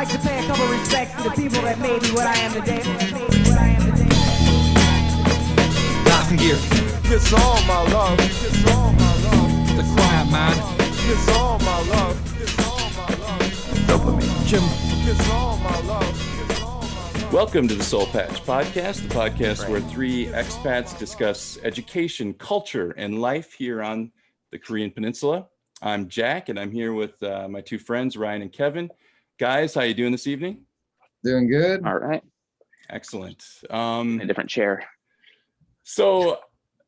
like to pay a couple respects to the people that made me what I am today. Laughing gear. It's all my love. It's all my love. The quiet man. It's all my love. It's all my love. Dopamine. Jim. It's all my love. It's all my love. Welcome to the Soul Patch Podcast, the podcast where three expats discuss education, culture, and life here on the Korean Peninsula. I'm Jack, and I'm here with my two friends, Ryan and Kevin. Guys, how you doing this evening? Doing good. All right. Excellent. A different chair. So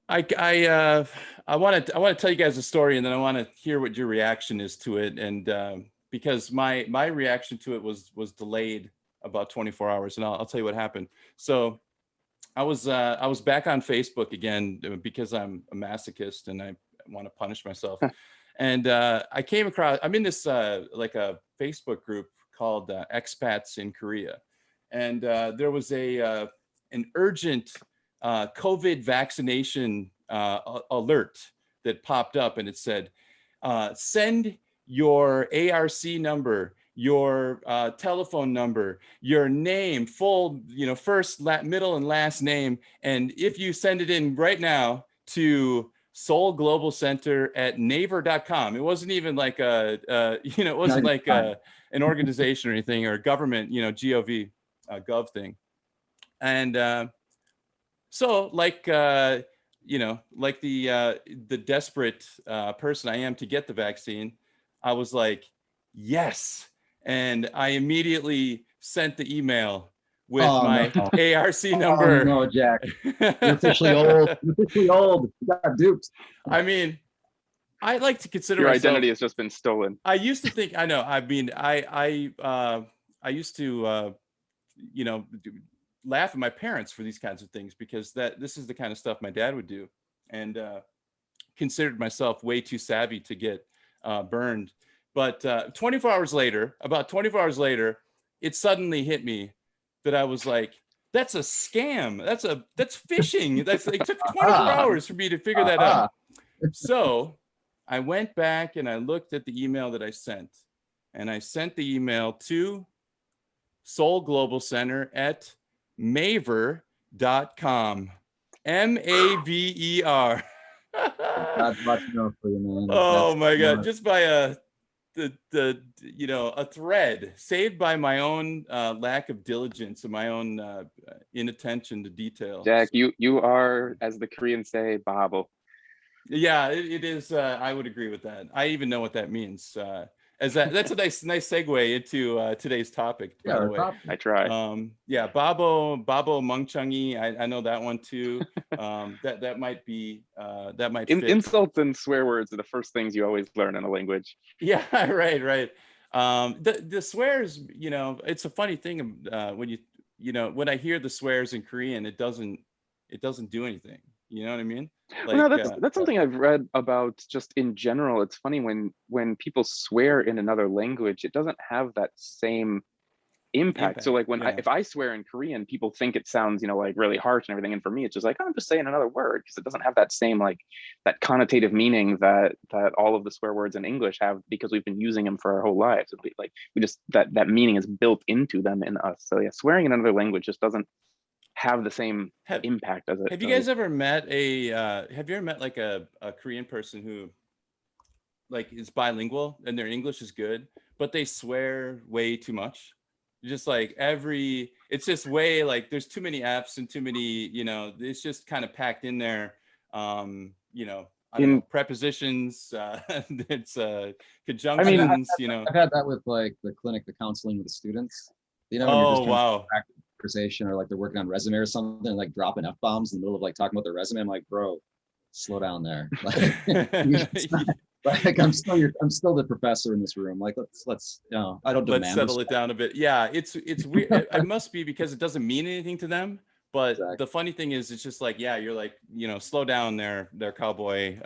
I want to tell you guys a story, and then I want to hear what your reaction is to it. And because my reaction to it was delayed about 24 hours, and I'll tell you what happened. So I was back on Facebook again because I'm a masochist and I want to punish myself. And I came across, I'm in this like a Facebook group called Expats in Korea. And there was an urgent COVID vaccination alert that popped up, and it said, send your ARC number, your telephone number, your name, full, first, middle, and last name. And if you send it in right now to Seoul Global Center at naver.com. It wasn't even like it wasn't like an organization or anything, or a government, gov thing. And so like the desperate person I am to get the vaccine, I was like, yes. And I immediately sent the email with my ARC number. Oh, no, Jack. You're officially old. You're officially old. You got duped. I mean, I like to consider Your myself, identity has just been stolen. I used to think, I know. I mean, I used to, laugh at my parents for these kinds of things, because this is the kind of stuff my dad would do, and considered myself way too savvy to get burned. But about 24 hours later, it suddenly hit me that I was like, that's a scam. That's phishing. It took 24 hours for me to figure that out. So I went back and I looked at the email that I sent, and I sent the email to Seoul Global Center at maver.com. MAVER. God's watching out for you, man. Oh my God. Just by a thread saved by my own lack of diligence and my own inattention to detail. Jack, you are, as the Koreans say, bahabo. Yeah, it is. I would agree with that. I even know what that means. That's a nice segue into today's topic. By the way, I try. Yeah, Babo Mungchangi. I know that one too. That might be fit. Insults and swear words are the first things you always learn in a language. Yeah, right. The swears, it's a funny thing when I hear the swears in Korean, it doesn't do anything. You know what I mean? Like, well, no, that's something I've read about just in general. It's funny when people swear in another language, it doesn't have that same impact. So like if I swear in Korean, people think it sounds, like really harsh and everything. And for me, it's just like, I'm just saying another word, because it doesn't have that same, like that connotative meaning that all of the swear words in English have, because we've been using them for our whole lives. Like we just, that meaning is built into them in us. So yeah, swearing in another language just doesn't have the same impact as it. Have you guys ever met like a Korean person who like is bilingual and their English is good, but they swear way too much? Just like it's just way, like there's too many F's and too many, it's just kind of packed in there. I don't know, prepositions, it's conjunctions, I've had that with like the counseling with the students. When you're Oh, just wow. conversation, or like they're working on resume or something, and like dropping F-bombs in the middle of like talking about their resume. I'm like, bro, slow down there. Like I'm still the professor in this room. Like let's I don't demand. Let's settle it down a bit. Yeah, it's weird. It must be because it doesn't mean anything to them. But Exactly. The funny thing is, it's just like, yeah, you're like, slow down there, cowboy.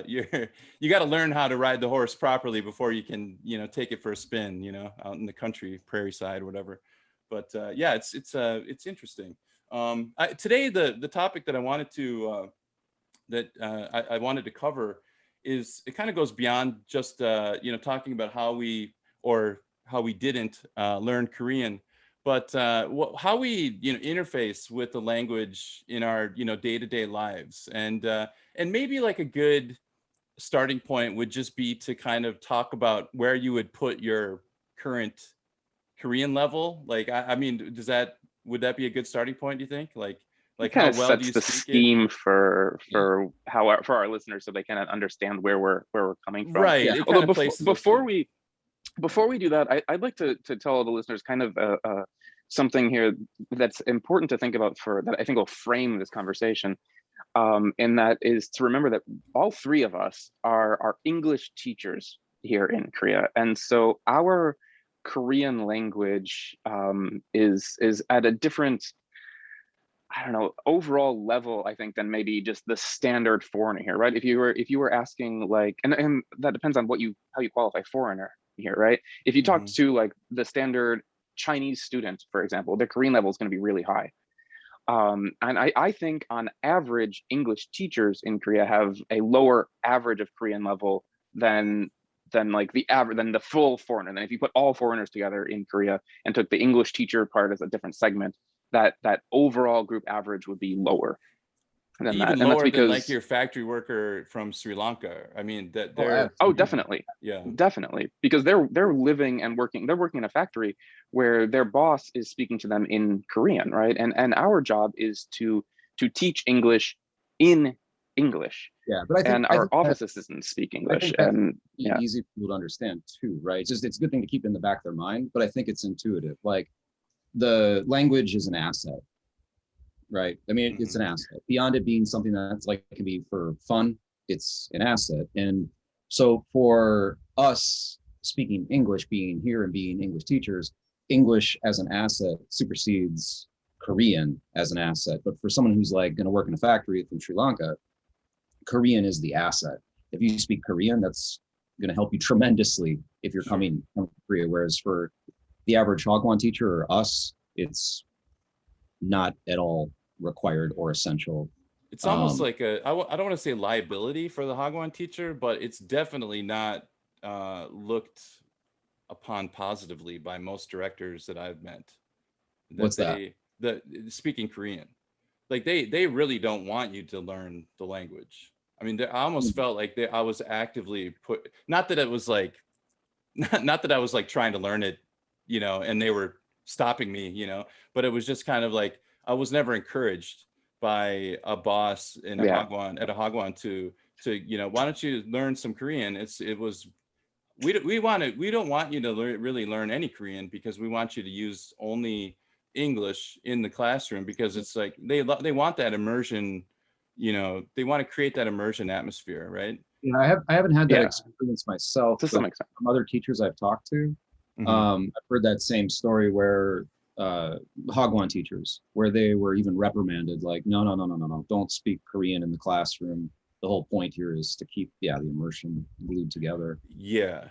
You got to learn how to ride the horse properly before you can, take it for a spin, out in the country, prairie side, whatever. But yeah, it's interesting. Today, the topic that I wanted to I wanted to cover is, it kind of goes beyond just talking about how we didn't learn Korean, but how we interface with the language in our day-to-day lives, and maybe like a good starting point would just be to kind of talk about where you would put your current Korean level. Like, I mean, would that be a good starting point, do you think? Like kind how of well do sets you the speak it? scheme for our listeners, so they can understand where we're coming from. Right. Yeah. It kind Although of places us before in. we do that, I'd like to tell all the listeners kind of something here that's important to think about, that I think will frame this conversation. And that is to remember that all three of us are English teachers here in Korea, and so our Korean language is at a different, I don't know, overall level, I think, than maybe just the standard foreigner here, right? If you were asking, like, and that depends on how you qualify foreigner here, right? If you talk to like the standard Chinese student, for example, their Korean level is going to be really high. And I think on average, English teachers in Korea have a lower average of Korean level than like the average, than the full foreigner. And then if you put all foreigners together in Korea and took the English teacher part as a different segment, that overall group average would be lower than that. Even And that's lower than like because your factory worker from Sri Lanka. I mean, that Oh, they're definitely. yeah. Definitely, because they're living and working. They're working in a factory where their boss is speaking to them in Korean, right? And our job is to teach English in English, Yeah, but and I our think that, office assistants speak I English, think that's and yeah, easy for people to understand too, right? It's a good thing to keep in the back of their mind, but I think it's intuitive. Like, the language is an asset, right? I mean, it's an asset. Beyond it being something that's like, it can be for fun, it's an asset. And so for us speaking English, being here and being English teachers, English as an asset supersedes Korean as an asset. But for someone who's like going to work in a factory from Sri Lanka, Korean is the asset. If you speak Korean, that's going to help you tremendously if you're coming from Korea. Whereas for the average Hagwon teacher or us, it's not at all required or essential. It's almost like I don't want to say liability for the Hagwon teacher, but it's definitely not looked upon positively by most directors that I've met. What's that? Speaking Korean, like they really don't want you to learn the language. I mean, I almost felt like I was actively not that it was like, not that I was like trying to learn it, and they were stopping me, but it was just kind of like, I was never encouraged by a boss in a Hagwon, at a Hagwon to why don't you learn some Korean? We don't want you to really learn any Korean, because we want you to use only English in the classroom, because it's like they want that immersion, they want to create that immersion atmosphere, right? Yeah, I haven't had that experience myself, to some extent. from other teachers I've talked to. I've heard that same story where Hagwon teachers, where they were even reprimanded, like, no, don't speak Korean in the classroom. The whole point here is to keep the immersion glued together. Yeah.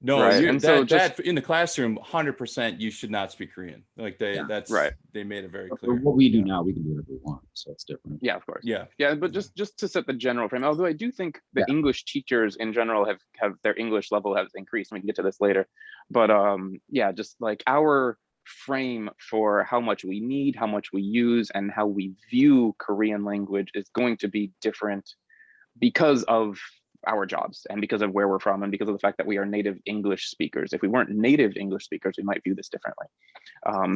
No, right. And so that in the classroom, 100% you should not speak Korean. Like that's right. They made it very For clear. what we do now, we can do whatever we want, so it's different. Yeah, of course. Yeah. But just to set the general frame, although I do think the English teachers in general have their English level has increased. We can get to this later, but just like our frame for how much we need, how much we use, and how we view Korean language is going to be different because of our jobs and because of where we're from and because of the fact that we are native English speakers. If we weren't native English speakers, we might view this differently.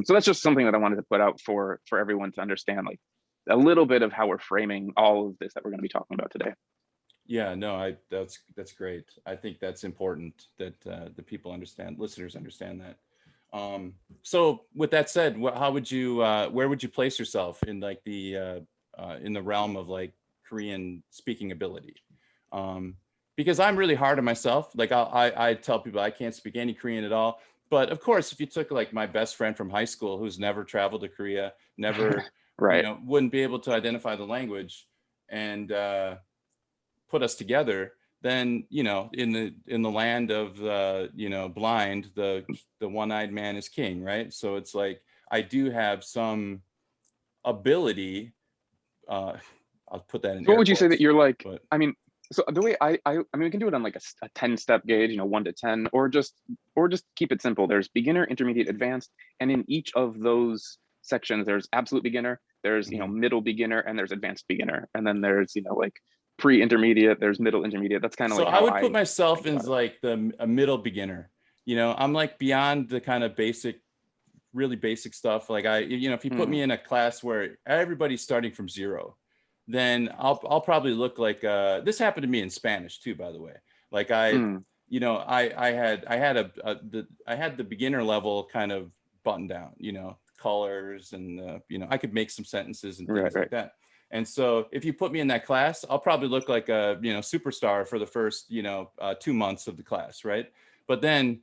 So that's just something that I wanted to put out for everyone to understand, like a little bit of how we're framing all of this that we're going to be talking about today. Yeah, no, that's great. I think that's important that the people understand, listeners understand that. So with that said, how would you, where would you place yourself in like in the realm of like Korean speaking ability? Because I'm really hard on myself. Like I tell people I can't speak any Korean at all. But of course, if you took like my best friend from high school who's never traveled to Korea, never, right, wouldn't be able to identify the language and put us together, then in the land of blind, the one-eyed man is king, right? So it's like I do have some ability. I'll put that in. What would you say that you're like? But, I mean, so the way I mean, we can do it on like a 10-step gauge, 1 to 10, or just or just keep it simple. There's beginner, intermediate, advanced, and in each of those sections, there's absolute beginner, there's middle beginner, and there's advanced beginner, and then there's like pre-intermediate, there's middle intermediate. That's kind of So like I how would put myself in like a middle beginner. I'm like beyond the kind of really basic stuff. Like if you put me in a class where everybody's starting from zero, then I'll probably look like this happened to me in Spanish too, by the way. Like I had the beginner level kind of buttoned down, colors and I could make some sentences and things like that. And so if you put me in that class, I'll probably look like a superstar for the first 2 months of the class, right? But then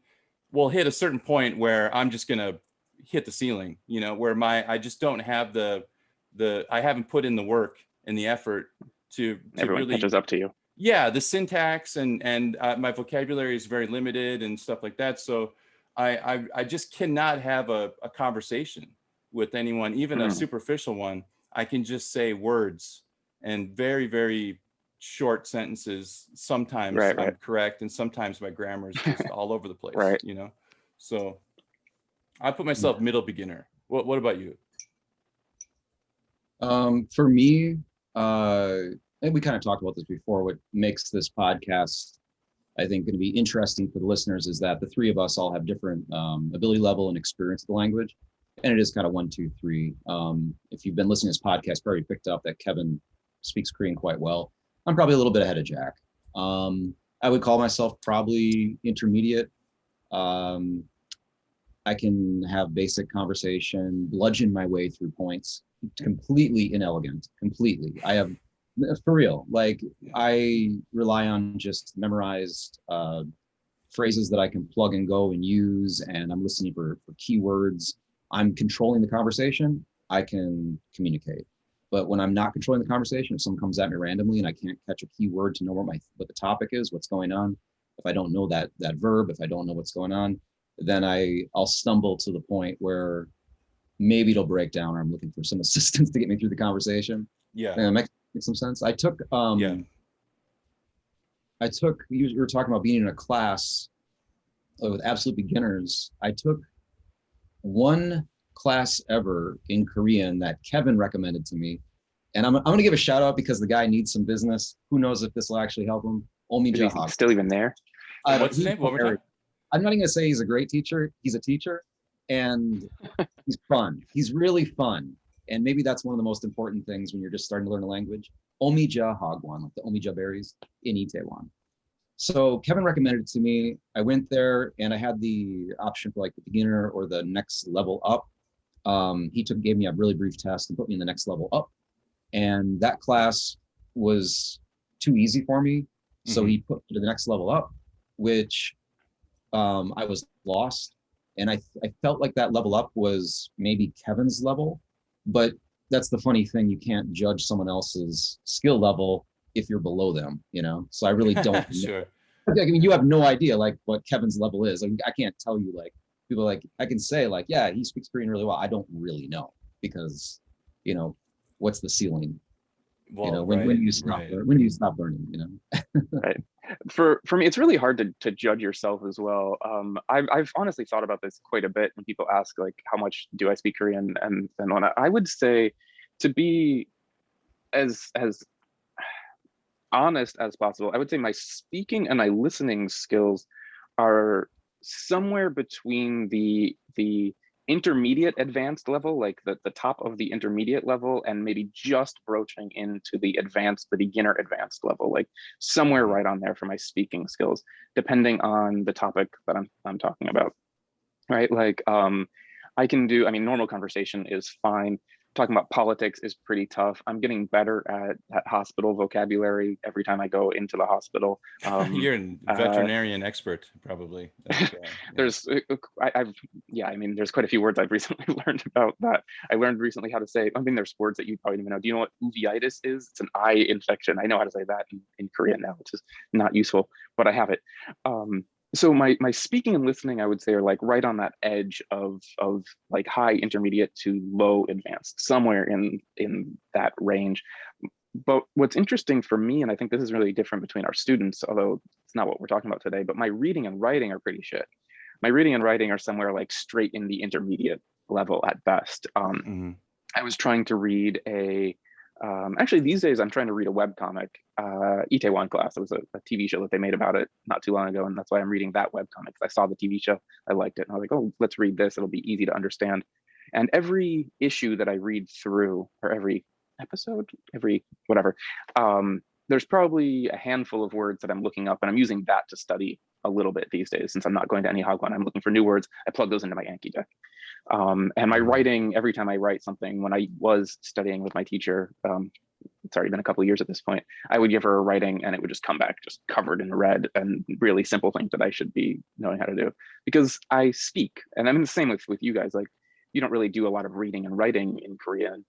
we'll hit a certain point where I'm just gonna hit the ceiling, where I just don't have I haven't put in the work and the effort to everyone really catches up to you. Yeah, the syntax and my vocabulary is very limited and stuff like that. So I just cannot have a conversation with anyone, even a superficial one. I can just say words and very, very short sentences. Sometimes I'm correct, and sometimes my grammar is just all over the place. So I put myself middle beginner. What about you? For me, and we kind of talked about this before, what makes this podcast, I think, going to be interesting for the listeners is that the three of us all have different ability level and experience of the language. And it is kind of 1, 2, 3. If you've been listening to this podcast, probably picked up that Kevin speaks Korean quite well. I'm probably a little bit ahead of Jack. I would call myself probably intermediate. I can have basic conversation, bludgeon my way through points, completely inelegant, completely. I have, for real, like I rely on just memorized phrases that I can plug and go and use, and I'm listening for keywords. I'm controlling the conversation, I can communicate. But when I'm not controlling the conversation, if someone comes at me randomly and I can't catch a keyword to know what the topic is, what's going on, if I don't know that verb, if I don't know what's going on, then I'll stumble to the point where maybe it'll break down, or I'm looking for some assistance to get me through the conversation. Yeah, makes some sense. I took you were talking about being in a class with absolute beginners. I took one class ever in Korean that Kevin recommended to me, and I'm going to give a shout out because the guy needs some business. Who knows if this will actually help him? Omi Jahag. Still even there? What's his name? I'm not even going to say he's a great teacher. He's a teacher, and he's fun. He's really fun, and maybe that's one of the most important things when you're just starting to learn a language. Omija Hagwon, like the Omija berries in Itaewon. So Kevin recommended it to me. I went there and I had the option for like the beginner or the next level up. He gave me a really brief test and put me in the next level up. And that class was too easy for me. So he put me to the next level up, which I was lost. And I felt like that level up was maybe Kevin's level, but that's the funny thing. You can't judge someone else's skill level if you're below them, So I really don't. Sure. I mean, you have no idea like what Kevin's level is. I can't tell you like people like I can say like, yeah, he speaks Korean really well. I don't really know because, what's the ceiling? Well, when do you stop learning? Right. For me, it's really hard to judge yourself as well. I've honestly thought about this quite a bit when people ask like, how much do I speak Korean? And when I would say to be as honest as possible, I would say my speaking and my listening skills are somewhere between the intermediate advanced level, like the top of the intermediate level, and maybe just broaching into the beginner advanced level, like somewhere right on there for my speaking skills, depending on the topic that I'm talking about, right? Like I can do, normal conversation is fine. Talking about politics is pretty tough. I'm getting better at hospital vocabulary every time I go into the hospital. You're a veterinarian expert, probably. There's quite a few words I've recently learned about that. I learned recently how to say, there's words that you probably don't even know. Do you know what uveitis is? It's an eye infection. I know how to say that in Korean now, which is not useful, but I have it. So my speaking and listening, I would say, are like right on that edge of like high intermediate to low advanced, somewhere in that range. But what's interesting for me, and I think this is really different between our students, although it's not what we're talking about today, but my reading and writing are pretty shit. my reading and writing are somewhere like straight in the intermediate level at best. I was trying to read actually these days I'm trying to read a webcomic, Itaewon Class. It was a TV show that they made about it not too long ago, and that's why I'm reading that webcomic. I saw the TV show, I liked it, and I was like, oh, let's read this. It'll be easy to understand. And every issue that I read through, or every episode, every whatever, there's probably a handful of words that I'm looking up, and I'm using that to study a little bit these days. Since I'm not going to any Hagwon, I'm looking for new words. I plug those into my Anki deck. And my writing, every time I write something, when I was studying with my teacher, it's already been a couple of years at this point, I would give her a writing and it would just come back just covered in red and really simple things that I should be knowing how to do, because I speak. And I'm the same with you guys. Like, you don't really do a lot of reading and writing in Korean.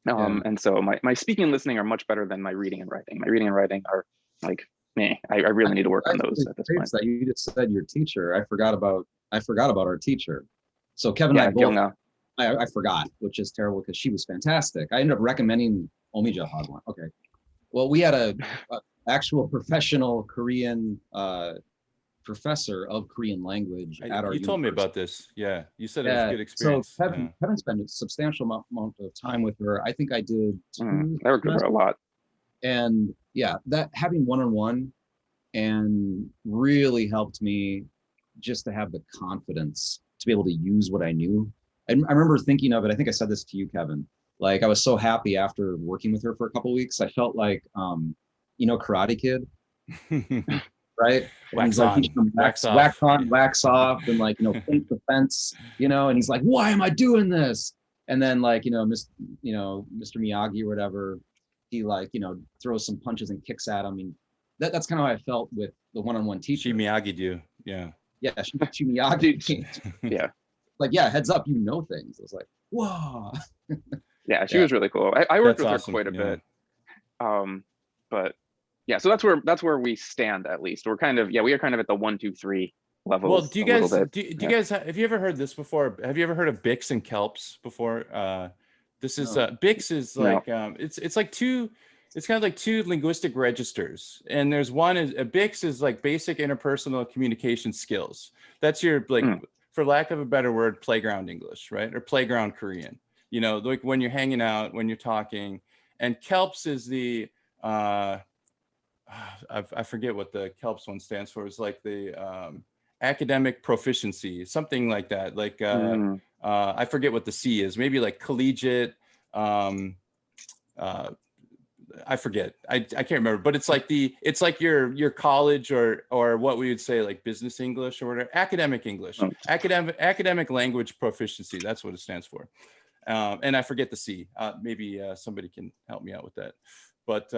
And so my speaking and listening are much better than my reading and writing. My reading and writing are like, meh. I really need to work on those at this point. That you just said your teacher. I forgot about our teacher. So Kevin and I both, I forgot, which is terrible because she was fantastic. I ended up recommending Omija Hagwon. Okay. Well, we had a actual professional Korean professor of Korean language at our You told me about this. Yeah. You said it was a good experience. So Kevin spent a substantial amount of time with her. I think I did two. I worked with her a lot. And yeah, that having one-on-one and really helped me just to have the confidence to be able to use what I knew. I remember thinking of it, I think I said this to you, Kevin, like I was so happy after working with her for a couple of weeks. I felt like, Karate Kid, right? Wax like, on, wax off. Wax on, wax off, and like, paint the fence, and he's like, why am I doing this? And then like, Mr. Miyagi or whatever, he like, throws some punches and kicks at him. I mean, that's kind of how I felt with the one-on-one teacher. She Miyagi'd you, yeah. Yeah, she Miyagi. Yeah. Like, yeah, heads up, things. I was like, whoa. Yeah, she was really cool. I worked with awesome. her quite a bit. But yeah, so that's where we stand, at least. We are kind of at the 1, 2, 3 level. Well, do you guys you guys have you ever heard this before? Have you ever heard of Bix and Kelps before? This is Bix is like it's like two. It's kind of like two linguistic registers, and there's one is Bix is like basic interpersonal communication skills. That's your like, for lack of a better word, playground English, right? Or playground Korean. Like when you're hanging out, when you're talking. And Kelps is the I forget what the Kelps one stands for. It's like the academic proficiency, something like that. Like I forget what the C is. Maybe like collegiate. I forget. I can't remember, but it's like your college or what we would say like business English or whatever, academic English, academic language proficiency. That's what it stands for. And I forget the C. Maybe somebody can help me out with that. But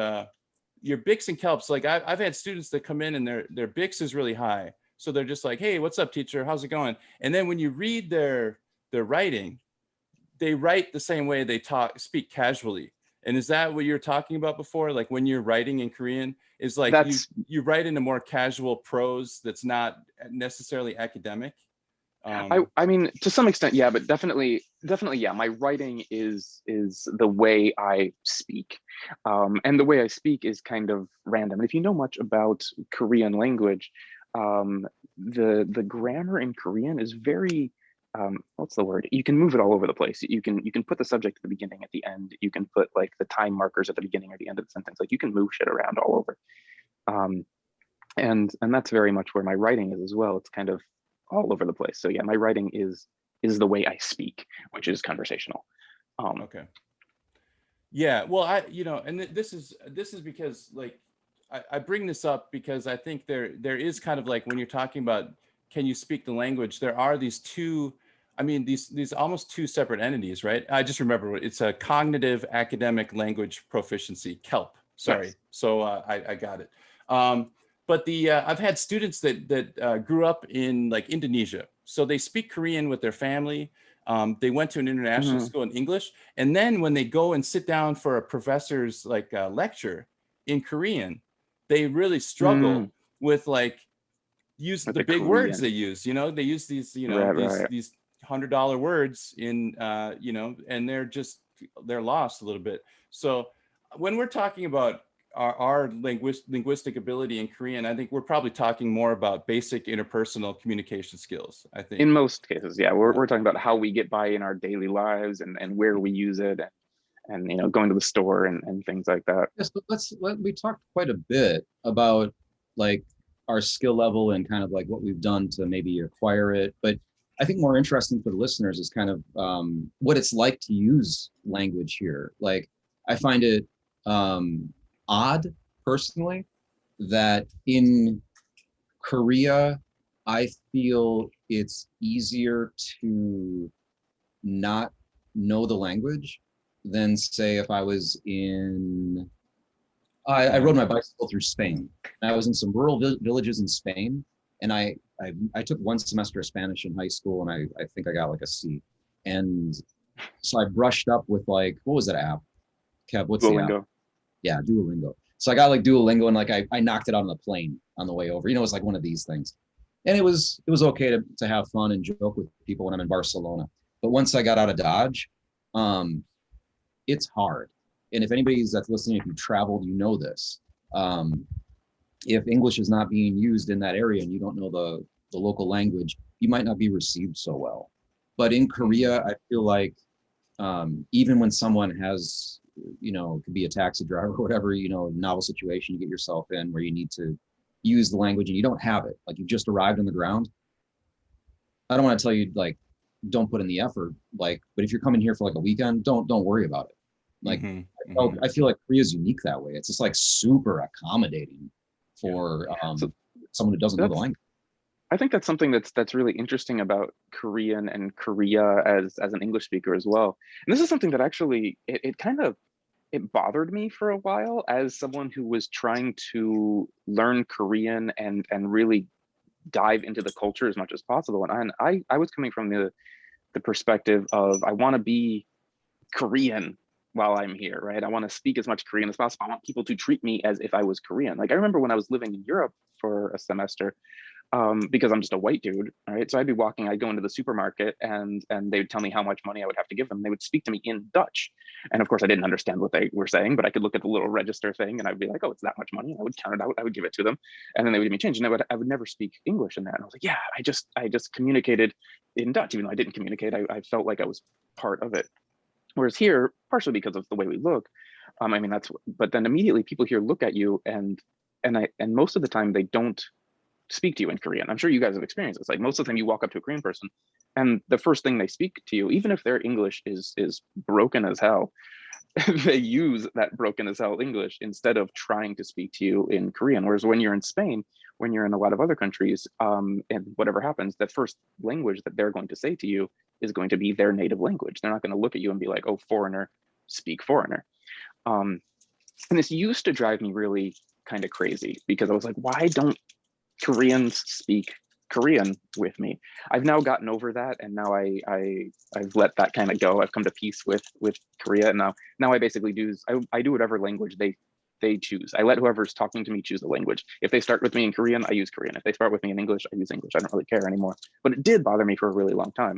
your Bix and Kelps, like I've had students that come in and their Bix is really high, so they're just like, "Hey, what's up, teacher? How's it going?" And then when you read their writing, they write the same way they speak casually. And is that what you're talking about before? Like when you're writing in Korean, is like you write in a more casual prose that's not necessarily academic? I mean, to some extent, yeah, but definitely, yeah. My writing is the way I speak, and the way I speak is kind of random. And if you know much about Korean language, the grammar in Korean is very what's the word? You can move it all over the place. You can put the subject at the beginning, at the end. You can put like the time markers at the beginning or the end of the sentence. Like you can move shit around all over. And that's very much where my writing is as well. It's kind of all over the place. So yeah, my writing is the way I speak, which is conversational. Okay. Yeah. Well, and this is because like I bring this up because I think there is kind of like when you're talking about can you speak the language, there are these two. I mean, these almost two separate entities, right? I just remember it's a cognitive academic language proficiency, KELP. Sorry. Yes. So I got it. But I've had students that grew up in like Indonesia. So they speak Korean with their family. They went to an international school in English. And then when they go and sit down for a professor's like lecture in Korean, they really struggle with like the big Korean words they use. They use these, these $100 words in, and they're lost a little bit. So when we're talking about our linguistic ability in Korean, I think we're probably talking more about basic interpersonal communication skills, I think. In most cases, yeah, we're talking about how we get by in our daily lives and where we use it, and you know, going to the store and things like that. Yes, but we talked quite a bit about like our skill level and kind of like what we've done to maybe acquire it. But I think more interesting for the listeners is kind of what it's like to use language here. Like I find it odd personally that in Korea, I feel it's easier to not know the language than say if I was in, I rode my bicycle through Spain. I was in some rural villages in Spain, and I took one semester of Spanish in high school, and I think I got like a C. And so I brushed up with like, what was that app? Kev, what's the app? Yeah, Duolingo. So I got like Duolingo, and like I knocked it out on the plane on the way over. You know, it's like one of these things. And it was okay to have fun and joke with people when I'm in Barcelona. But once I got out of Dodge, it's hard. And if anybody's that's listening, if you traveled, you know this. If English is not being used in that area and you don't know the local language, you might not be received so well. But in Korea, I feel like even when someone has, you know, could be a taxi driver or whatever, you know, novel situation you get yourself in where you need to use the language and you don't have it, like you just arrived on the ground. I don't want to tell you like, don't put in the effort, like, but if you're coming here for like a weekend, don't worry about it. Like, I feel like Korea is unique that way. It's just like super accommodating for someone who doesn't know the language. I think that's something that's really interesting about Korean and Korea as an English speaker as well. And this is something that actually it bothered me for a while as someone who was trying to learn Korean and really dive into the culture as much as possible. And I was coming from the perspective of I want to be Korean while I'm here, right? I want to speak as much Korean as possible. I want people to treat me as if I was Korean. Like I remember when I was living in Europe for a semester, because I'm just a white dude, right? So I'd go into the supermarket and they would tell me how much money I would have to give them. They would speak to me in Dutch. And of course I didn't understand what they were saying, but I could look at the little register thing and I'd be like, oh, it's that much money. I would count it out. I would give it to them. And then they would give me change. And I would never speak English in that. And I was like, yeah, I just communicated in Dutch, even though I didn't communicate. I felt like I was part of it. Whereas here, partially because of the way we look, I mean, but then immediately people here look at you and most of the time they don't speak to you in Korean. I'm sure you guys have experienced this. Like most of the time you walk up to a Korean person and the first thing they speak to you, even if their English is broken as hell, they use that broken as hell English instead of trying to speak to you in Korean. Whereas when you're in Spain, when you're in a lot of other countries, and whatever happens, the first language that they're going to say to you is going to be their native language. They're not going to look at you and be like, oh, foreigner, speak foreigner. And this used to drive me really kind of crazy because I was like, why don't Koreans speak Korean with me? I've now gotten over that, and now I've let that kind of go. I've come to peace with Korea, and now I basically I do whatever language they choose. I let whoever's talking to me choose the language. If they start with me in Korean, I use Korean. If they start with me in English, I use English. I don't really care anymore. But it did bother me for a really long time.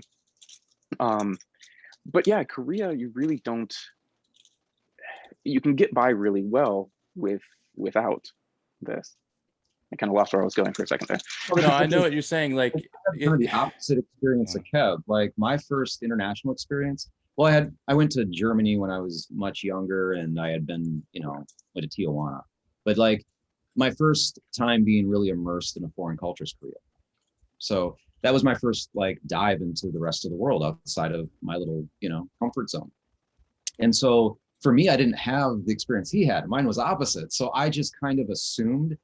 But yeah, Korea, you really don't. You can get by really well without this. I kind of lost where I was going for a second there. No, I know what you're saying. Like kind of the opposite experience of Kev. Like my first international experience. Well, I went to Germany when I was much younger, and I had been, you know, went to Tijuana. But like my first time being really immersed in a foreign culture is Korea. So that was my first like dive into the rest of the world outside of my little, you know, comfort zone. And so for me, I didn't have the experience he had. Mine was opposite. So I just kind of assumed.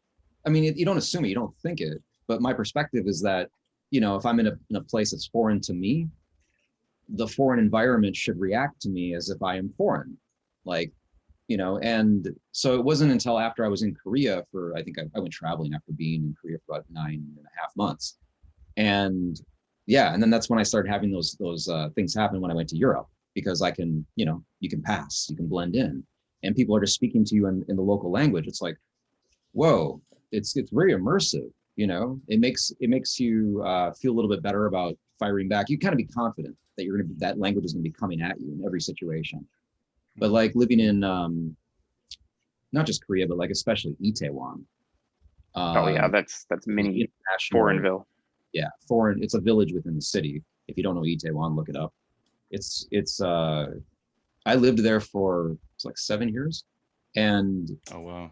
I mean, you don't assume it, you don't think it, but my perspective is that, you know, if I'm in a place that's foreign to me, the foreign environment should react to me as if I am foreign, like, you know. And so it wasn't until after I was in Korea I think I went traveling after being in Korea for about 9.5 months. And yeah, and then that's when I started having those things happen when I went to Europe, because I can, you know, you can pass, you can blend in, and people are just speaking to you in the local language. It's like, whoa. It's very immersive, you know. It makes you feel a little bit better about firing back. You kind of be confident that that language is going to be coming at you in every situation. But like living in not just Korea, but like especially Itaewon. Oh yeah, that's mini foreignville. Yeah, foreign. It's a village within the city. If you don't know Itaewon, look it up. It's I lived there for it's like 7 years, and Oh wow.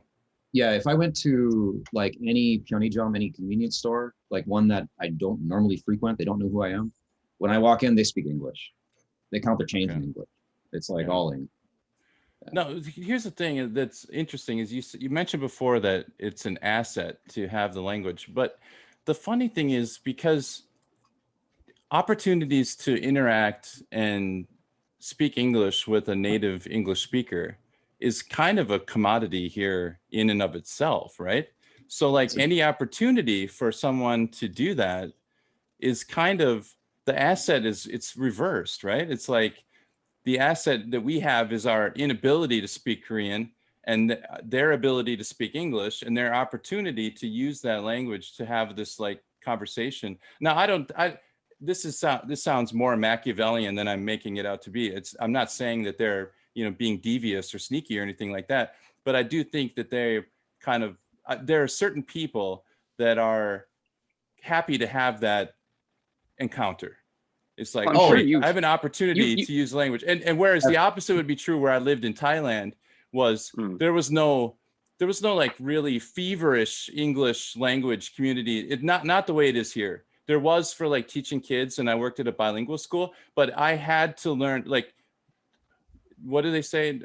yeah, if I went to like any Pyeongjam, any convenience store, like one that I don't normally frequent, they don't know who I am. When I walk in, they speak English. They count their change in English. It's like all English. No, here's the thing that's interesting is you mentioned before that it's an asset to have the language, but the funny thing is because opportunities to interact and speak English with a native English speaker is kind of a commodity here in and of itself, right? So like any opportunity for someone to do that is kind of the asset is it's reversed, right? It's like the asset that we have is our inability to speak Korean and their ability to speak English and their opportunity to use that language to have this like conversation. Now, this sounds more Machiavellian than I'm making it out to be. I'm not saying that they're, being devious or sneaky or anything like that, but I do think that they kind of, there are certain people that are happy to have that encounter. It's like, I have an opportunity to use language. And whereas the opposite would be true where I lived in Thailand was there was no like really feverish English language community. Not the way it is here. There was for like teaching kids and I worked at a bilingual school, but I had to learn like, what do they say?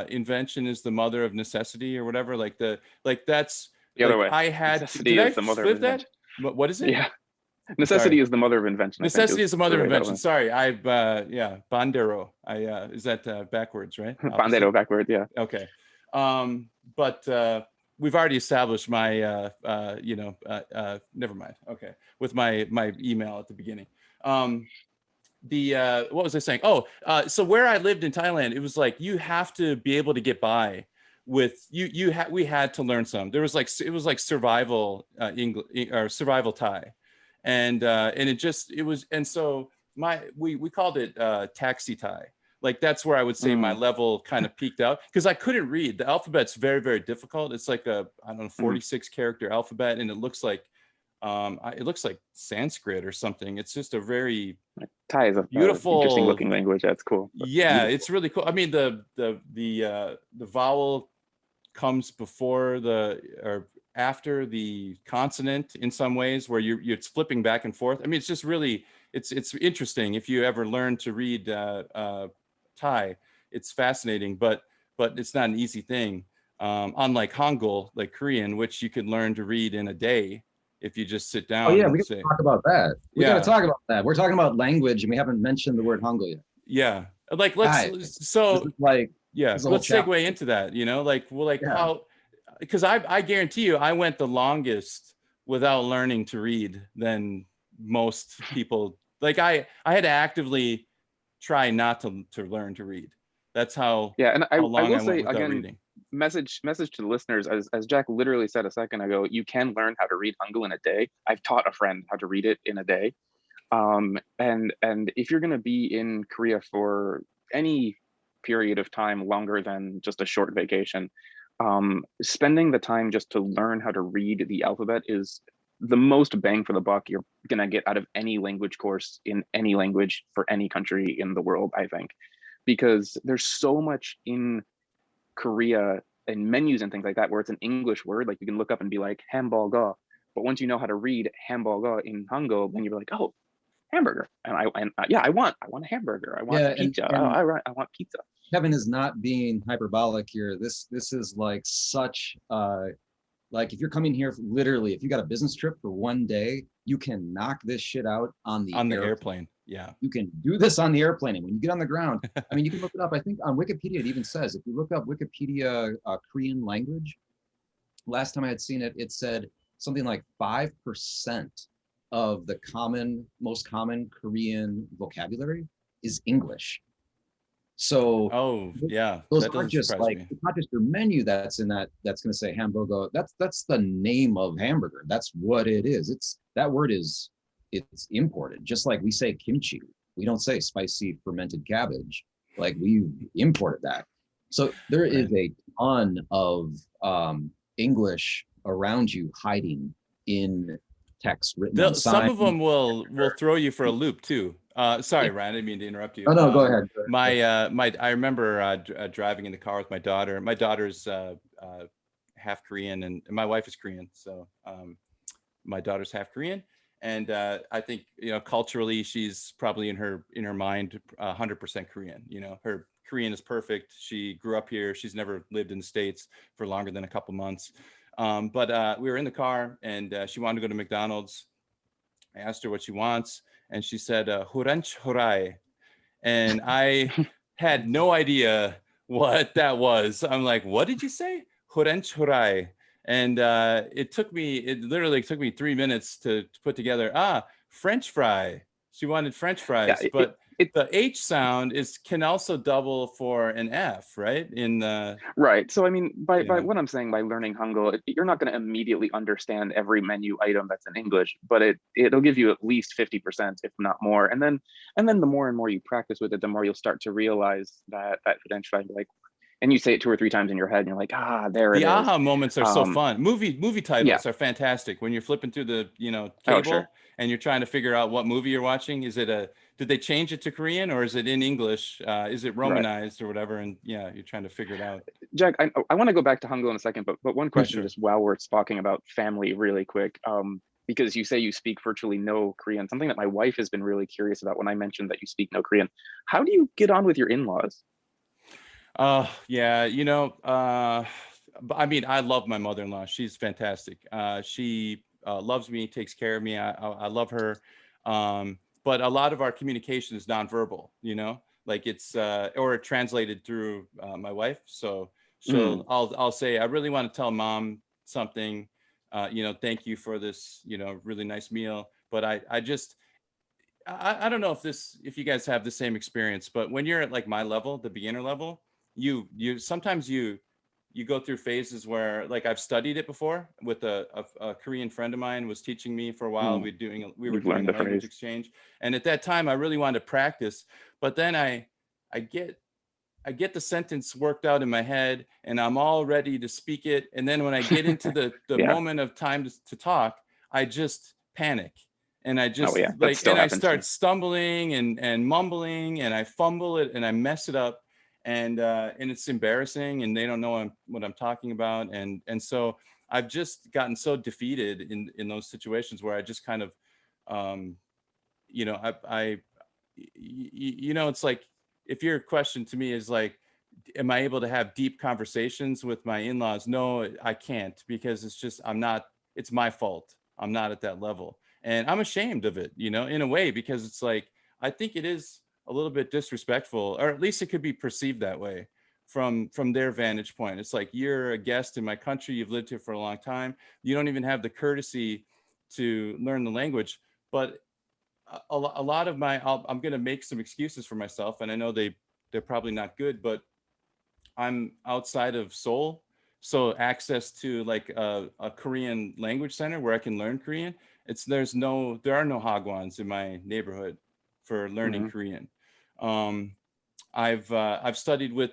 Invention is the mother of necessity or whatever. That's the other way. I had necessity is the mother of invention. What is it? Yeah. Necessity is the mother of invention. Necessity is the mother of invention. Sorry, I've bandero. Is that backwards, right? Bandero backwards, yeah. Okay, but we've already established my never mind. Okay, with my email at the beginning. What was I saying? So where I lived in Thailand, it was like you have to be able to get by with we had to learn some. It was like survival English or survival Thai. And so we called it taxi Thai. Like that's where I would say my level kind of peaked out because I couldn't read. The alphabet's very, very difficult. It's like a 46 character alphabet, and it looks like Sanskrit or something. It's just a very Thai is a beautiful, interesting looking language. That's cool. Yeah, it's really cool. I mean, the vowel comes before or after the consonant in some ways where it's flipping back and forth. I mean, it's just really, it's interesting. If you ever learn to read Thai, it's fascinating, but it's not an easy thing. Unlike Hangul, like Korean, which you could learn to read in a day if you just sit down. Oh yeah, we got to talk about that. We got to talk about that. We're talking about language and we haven't mentioned the word Hangul yet. Yeah. Like, let's segue into that, how, because I guarantee you, I went the longest without learning to read than most people. Like I had to actively try not to learn to read. That's how I will say without again, reading. Message to the listeners, as Jack literally said a second ago, you can learn how to read Hangul in a day. I've taught a friend how to read it in a day. And if you're going to be in Korea for any period of time longer than just a short vacation, spending the time just to learn how to read the alphabet is the most bang for the buck you're going to get out of any language course in any language for any country in the world, I think, because there's so much in Korea and menus and things like that where it's an English word, like you can look up and be like hamburger, but once you know how to read hamburger in Hangul, then you're like, oh, hamburger, and I want a hamburger, I want pizza, I want pizza. Kevin is not being hyperbolic here. This is like such like if you're coming here literally, if you got a business trip for one day, you can knock this shit out on the airplane. Yeah, you can do this on the airplane, and when you get on the ground, I mean, you can look it up. I think on Wikipedia it even says, if you look up Wikipedia Korean language, last time I had seen it, it said something like 5% of the most common Korean vocabulary is English. So those aren't just like, it's not just your menu that's in that's going to say hamburger. That's the name of hamburger. That's what it is. It's imported. Just like we say kimchi, we don't say spicy fermented cabbage. Like we imported that. So there is Right. a ton of English around you hiding in text written on Some signs. of them will throw you for a loop too. Sorry, Ryan, I didn't mean to interrupt you. Oh no, go ahead. My I remember driving in the car with my daughter. My daughter's half Korean, and my wife is Korean, so my daughter's half Korean, and I think culturally she's probably in her mind 100% Korean. Her Korean is perfect. She grew up here. She's never lived in the States for longer than a couple months. But we were in the car, and she wanted to go to McDonald's. I asked her what she wants, and she said "Huranch Hurai," and I had no idea what that was. I'm like, "What did you say?" "Huranch Hurai," and it literally took me 3 minutes to put together. French fry. She wanted French Yeah, fries, but the H sound can also double for an F, right? In the right. So I mean, you by know, what I'm saying, by learning Hangul, you're not going to immediately understand every menu item that's in English, but it'll give you at least 50%, if not more. And then the more and more you practice with it, the more you'll start to realize that potential, like, and you say it 2 or 3 times in your head, and you're like, there it the is. aha moments are so fun. Movie Yeah. titles are fantastic when you're flipping through the Oh, sure. cable and you're trying to figure out what movie you're watching. Did they change it to Korean, or is it in English? Is it Right. Romanized or whatever? And yeah, you're trying to figure it out. Jack, I want to go back to Hangul in a second, but one Yeah, question sure. just while we're talking about family really quick. Because you say you speak virtually no Korean, something that my wife has been really curious about when I mentioned that you speak no Korean. How do you get on with your in-laws? Yeah, I mean, I love my mother-in-law. She's fantastic. She loves me, takes care of me. I love her. But a lot of our communication is nonverbal, like or translated through my wife. So Mm, I'll say, I really want to tell mom something, thank you for this, really nice meal. But I don't know if you guys have the same experience, but when you're at like my level, the beginner level, you sometimes you go through phases where, like, I've studied it before with a Korean friend of mine was teaching me for a while. mm. We were You've doing learned a the language phrase. exchange, and at that time I really wanted to practice, but then I get I get the sentence worked out in my head and I'm all ready to speak it. And then when I get into the Yeah. moment of time to talk, I just panic. And I Oh, just yeah. That still and I happens to start me. stumbling and mumbling, and I fumble it and I mess it up. And it's embarrassing, and they don't know what I'm talking about. And so I've just gotten so defeated in those situations where I just kind of, um, you know, it's like, if your question to me is like, am I able to have deep conversations with my in-laws? No, I can't, because it's my fault. I'm not at that level. And I'm ashamed of it, in a way, because it's like, I think it is a little bit disrespectful, or at least it could be perceived that way from their vantage point. It's like, you're a guest in my country. You've lived here for a long time. You don't even have the courtesy to learn the language. But a lot of I'm going to make some excuses for myself, and I know they're probably not good, but I'm outside of Seoul, so access to like a Korean language center where I can learn Korean. There are no hagwons in my neighborhood for learning Hmm. Korean. Um, I've studied with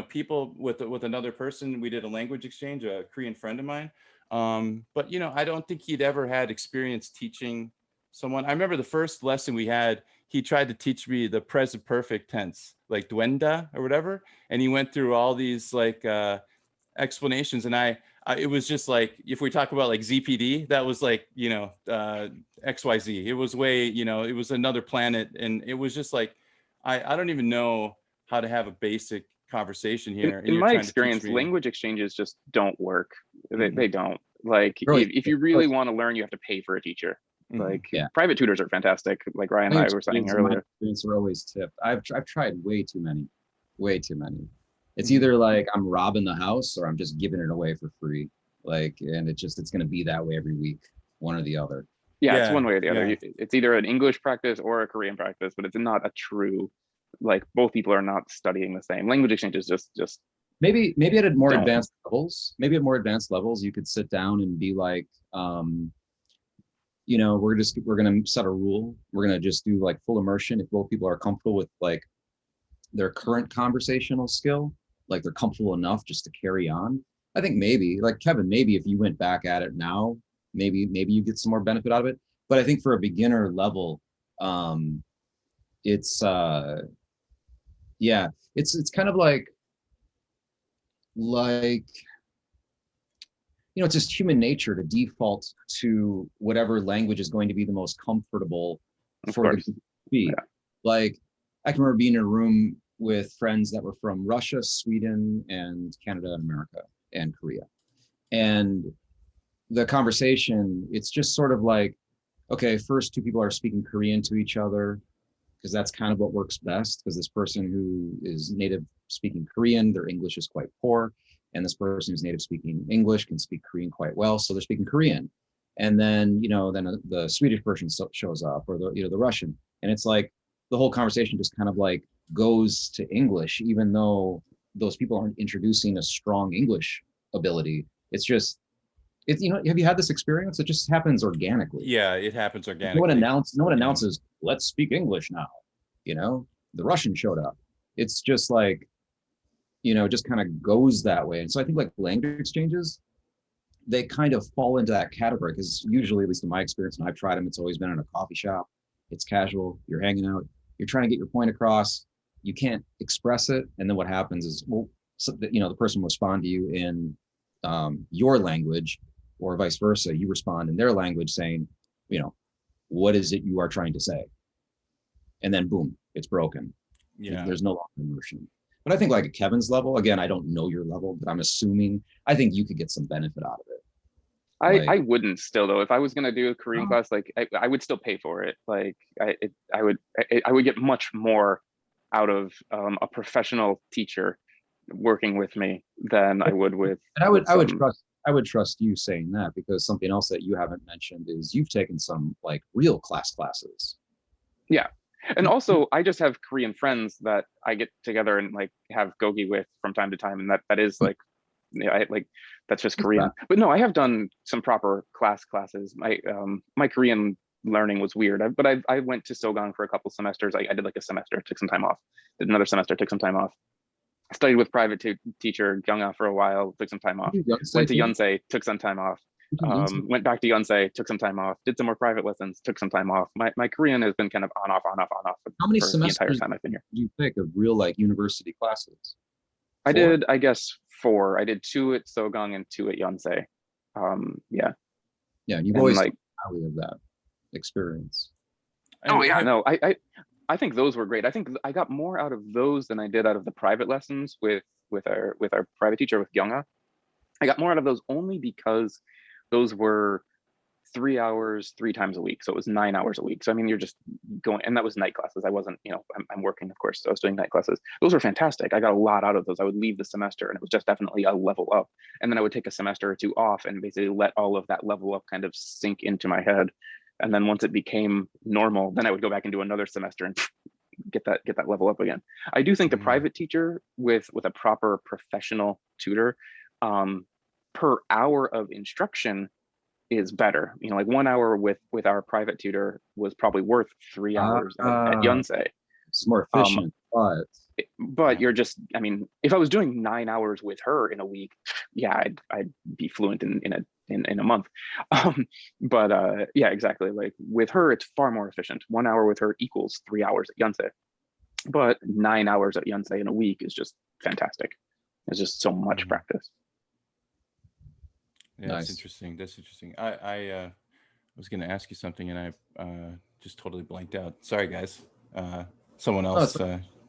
people with another person. We did a language exchange, a Korean friend of mine. But I don't think he'd ever had experience teaching someone. I remember the first lesson we had, he tried to teach me the present perfect tense, like duenda or whatever, and he went through all these like explanations, and it was just like, if we talk about like ZPD, that was like XYZ. It was way, it was another planet, and it was just like, I don't even know how to have a basic conversation here, and In you're my trying to teach experience, me. language exchanges just don't work. They Hmm. don't. Like, Really, if you really want to learn, you have to pay for a teacher. Hmm. Like, yeah. private tutors are fantastic, like Ryan and I Language were saying tunes in my earlier. experience are always tipped. I've tried way too many, way too many. It's Hmm. either like I'm robbing the house or I'm just giving it away for free. Like, and it's gonna be that way every week, one or the other. Yeah, it's Yeah, one way or the other. yeah. It's either an English practice or a Korean practice, but it's not a true, like, both people are not studying the same. Language exchanges just Maybe at more don't. advanced levels, maybe at more advanced levels, you could sit down and be like, we're gonna set a rule. We're gonna just do like full immersion if both people are comfortable with like their current conversational skill. like they're comfortable enough just to carry on. I think maybe, like Kevin, maybe if you went back at it now, maybe you get some more benefit out of it. But I think for a beginner level, it's yeah, it's kind of like it's just human nature to default to whatever language is going to be the most comfortable for the group to speak. Yeah. Like I can remember being in a room with friends that were from Russia, Sweden, and Canada, and America, and Korea. And the conversation, it's just sort of like, okay, first two people are speaking Korean to each other, because that's kind of what works best, because this person who is native speaking Korean, their English is quite poor. And this person who's native speaking English can speak Korean quite well, so they're speaking Korean. And then, the Swedish person shows up, or the Russian, and it's like the whole conversation just kind of like goes to English, even though those people aren't introducing a strong English ability. It's just, have you had this experience? It just happens organically. Yeah, it happens organically. No one announces, let's speak English now. The Russian showed up. It's just like, just kind of goes that way. And so I think like language exchanges, they kind of fall into that category, because usually, at least in my experience, and I've tried them, it's always been in a coffee shop. It's casual, you're hanging out, you're trying to get your point across, you can't express it. And then what happens is, the person will respond to you in your language, or vice versa. You respond in their language saying, what is it you are trying to say? And then boom, it's broken. Yeah. There's no longer immersion. But I think like at Kevin's level, again, I don't know your level, but I'm assuming, I think you could get some benefit out of it. I wouldn't still though. If I was gonna do a Korean class, like I would still pay for it. Like I would get much more out of a professional teacher working with me than I would with. And I would trust you saying that, because something else that you haven't mentioned is you've taken some like real classes. Yeah. And also, I just have Korean friends that I get together and like have gogi with from time to time, and that is like, that's just Korean. But no, I have done some proper classes. My Korean learning was weird, but I went to Sogang for a couple semesters. I did like a semester, took some time off. Did another semester, took some time off. Studied with private teacher Gyeonga for a while, took some time off. Went to Yonsei, took some time off. Went back to Yonsei, took some time off, did some more private lessons, took some time off. My Korean has been kind of on off How many for semesters the entire time I've been here. Do you take of real like university classes? I did, I guess, 4. I did 2 at Sogang and 2 at Yonsei. Yeah. Yeah, you've always like highly of that experience. Oh yeah, no, I think those were great. I think I got more out of those than I did out of the private lessons with our private teacher, with Gyeonga. I got more out of those only because those were 3 hours 3 times a week, so it was 9 hours a week. So I mean, you're just going, and that was night classes. I wasn't, I'm working, of course, so I was doing night classes. Those were fantastic. I got a lot out of those. I would leave the semester and it was just definitely a level up, and then I would take a semester or 2 off and basically let all of that level up kind of sink into my head. And then once it became normal, then I would go back and do another semester and get that level up again. I do think the private teacher with a proper professional tutor, per hour of instruction is better. Like 1 hour with our private tutor was probably worth 3 hours at Yonsei. It's more efficient, but you're just, I mean, if I was doing 9 hours with her in a week, yeah, I'd be fluent in a month. But yeah, exactly. Like with her, it's far more efficient. 1 hour with her equals 3 hours at Yonsei, but 9 hours at Yonsei in a week is just fantastic. It's just so much practice. Yeah, nice. That's interesting. I was going to ask you something and I just totally blanked out. Sorry, guys. Someone else.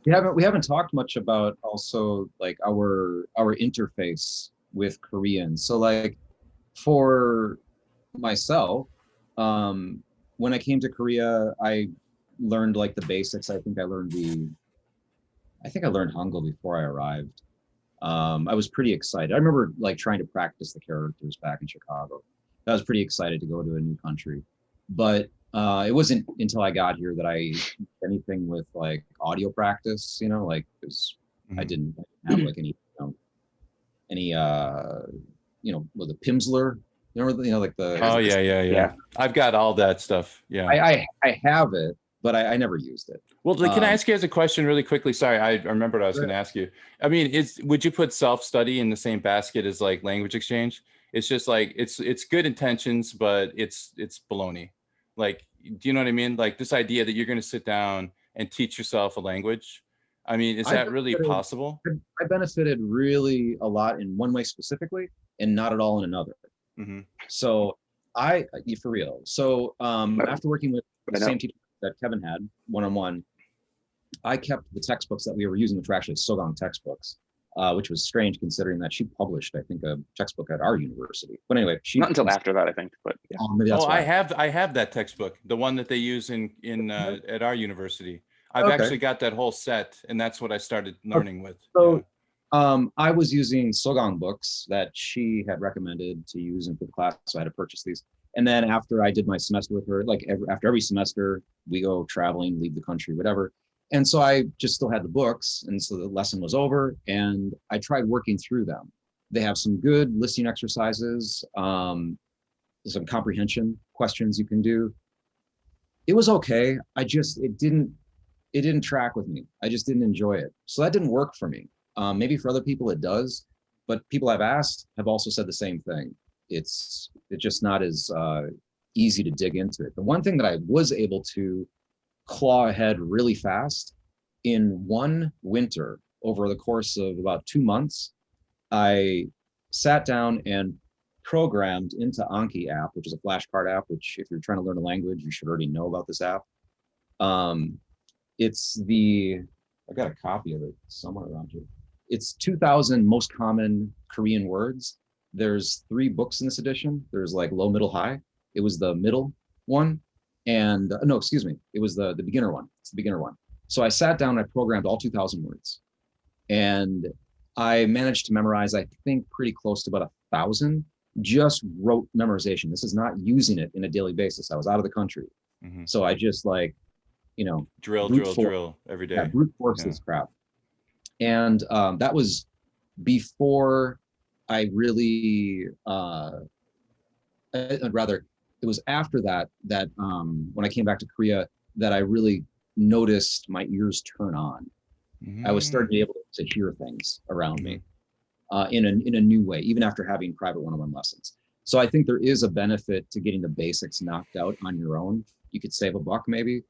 We haven't talked much about also like our interface with Korean. So like for myself, when I came to Korea, I learned like the basics. I think I learned Hangul before I arrived. I was pretty excited. I remember like trying to practice the characters back in Chicago. I was pretty excited to go to a new country, but it wasn't until I got here that I did anything with like audio practice, like because I didn't have like any with the Pimsleur, like the. Oh yeah. I've got all that stuff. Yeah. I have it, but I never used it. Well, can I Um, ask you guys a question really quickly? Sorry, I remembered I was going to ask you. I mean, would you put self-study in the same basket as like language exchange? It's just like it's good intentions, but it's baloney. Like, do you know what I mean? Like this idea that you're going to sit down and teach yourself a language. I mean, is I that really benefited, possible? I benefited really a lot in one way specifically, and not at all in another. Hmm. So for real. So after working with the I know. same teacher that Kevin had one-on-one, I kept the textbooks that we were using, which were actually Sogong textbooks, which was strange considering that she published, I think, a textbook at our university. But anyway, Not until after that, I think, but yeah. maybe that's Oh, why. I have that textbook, the one that they use in at our university. I've Okay. actually got that whole set, and that's what I started learning with. So Yeah. I was using Sogong books that she had recommended to use in for the class, so I had to purchase these. And then after I did my semester with her, like after every semester, we go traveling, leave the country, whatever. And so I just still had the books, and so the lesson was over, and I tried working through them. They have some good listening exercises, some comprehension questions you can do. It was okay. It didn't track with me. I just didn't enjoy it. So that didn't work for me. Maybe for other people it does, but people I've asked have also said the same thing. It's just not as easy to dig into it. The one thing that I was able to claw ahead really fast in one winter over the course of about 2 months, I sat down and programmed into Anki app, which is a flashcard app, which if you're trying to learn a language, you should already know about this app. I've got a copy of it somewhere around here. It's 2,000 most common Korean words. There's 3 books in this edition. There's like low, middle, high. It was the middle one. And no, excuse me. It was the beginner one. It's the beginner one. So I sat down, I programmed all 2,000 words. And I managed to memorize, I think, pretty close to about 1,000. Just wrote memorization. This is not using it in a daily basis. I was out of the country. Mm-hmm. So I just Drill every day. brute force this crap. And that was before I really, it was after that when I came back to Korea that I really noticed my ears turn on. I was starting to be able to hear things around me in a new way, even after having private one-on-one lessons. So I think there is a benefit to getting the basics knocked out on your own. You could save $1 maybe.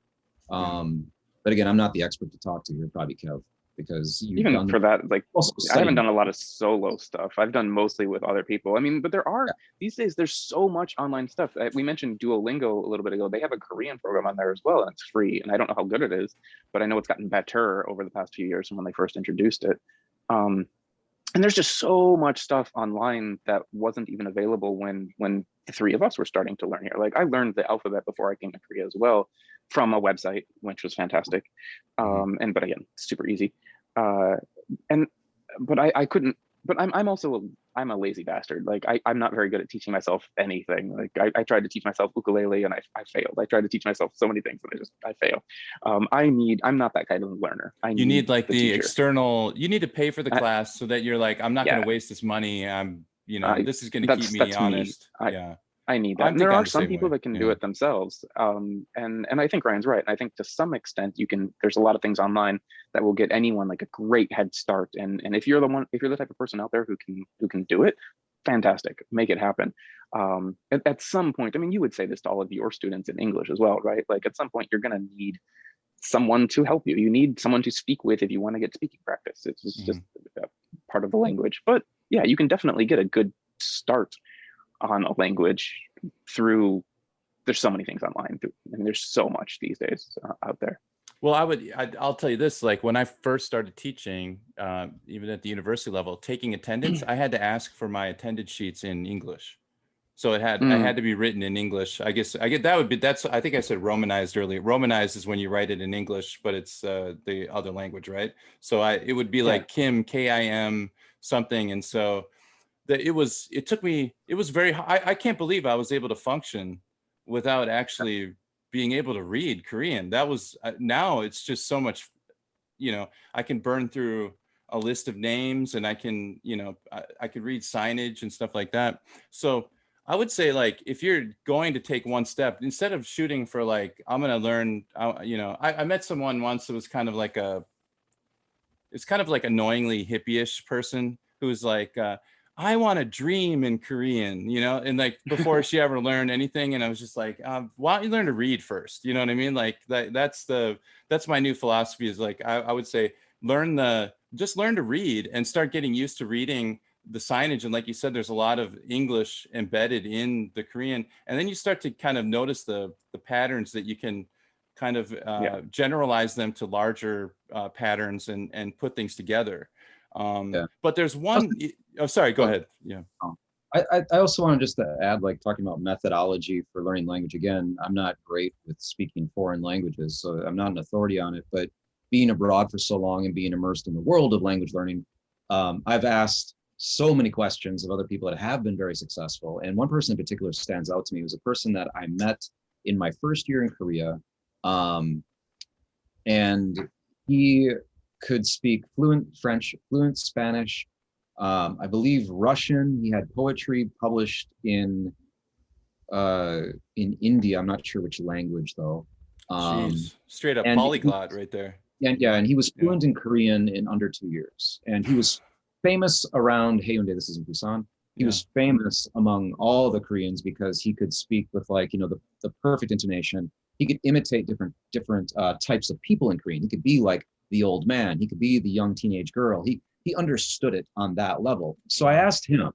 But again, I'm not the expert to talk to here, probably Kev, because Even for that, like I haven't done a lot of solo stuff. I've done mostly with other people. I mean, but there are these days, there's so much online stuff. We mentioned Duolingo a little bit ago. They have a Korean program on there as well, and it's free. And I don't know how good it is, but I know it's gotten better over the past few years from when they first introduced it. And there's just so much stuff online that wasn't even available when the 3 of us were starting to learn here. Like I learned the alphabet before I came to Korea as well from a website, which was fantastic. But again, super easy. But I couldn't, but I'm a lazy bastard. Like I'm not very good at teaching myself anything. Like I tried to teach myself ukulele and I failed. I tried to teach myself so many things and I fail. I'm not that kind of learner. You need like the teacher. external, you need to pay for the class so that you're like, I'm not going to waste this money. This is going to keep me honest. I need that. And there are some people that can do it themselves. And I think Ryan's right. I think to some extent there's a lot of things online that will get anyone like a great head start. And if you're the type of person out there who can do it, fantastic, make it happen. At some point, I mean, you would say this to all of your students in English as well, right? Like at some point you're going to need someone to help you. You need someone to speak with if you want to get speaking practice. It's just part of the language. But yeah, you can definitely get a good start on a language there's so many things online. I mean, there's so much these days out there. Well, I'll tell you this, like when I first started teaching, even at the university level, taking attendance, I had to ask for my attendance sheets in English. So it had to be written in English. I think I said Romanized earlier. Romanized is when you write it in English, but it's the other language, right? So it would be like Kim, Kim something. And so it was very, I can't believe I was able to function without actually being able to read Korean. That was, now it's just so much, I can burn through a list of names and I can, I could read signage and stuff like that. So I would say, like, if you're going to take one step, instead of shooting for like, I'm going to learn, you know, I met someone once that was kind of like it's kind of like annoyingly hippie-ish person who was like, I want to dream in Korean, you know, and like before she ever learned anything. And I was just like, why don't you learn to read first? You know what I mean? Like that's my new philosophy is like, I would say, just learn to read and start getting used to reading the signage. And like you said, there's a lot of English embedded in the Korean. And then you start to kind of notice the patterns that you can kind of generalize them to larger patterns and put things together. But there's one, oh, sorry, go ahead. Yeah. I also want to just add, like, talking about methodology for learning language. Again, I'm not great with speaking foreign languages, so I'm not an authority on it, but being abroad for so long and being immersed in the world of language learning, I've asked so many questions of other people that have been very successful. And one person in particular stands out to me. It was a person that I met in my first year in Korea. And he could speak fluent French, fluent Spanish, I believe Russian. He had poetry published in India. I'm not sure which language though. Jeez, straight up polyglot right there. And he was fluent in Korean in under 2 years. And he was famous around Haeundae, this is in Busan. He was famous among all the Koreans because he could speak with, like, you know, the perfect intonation. He could imitate different types of people in Korean. He could be like the old man. He could be the young teenage girl. He understood it on that level. So I asked him,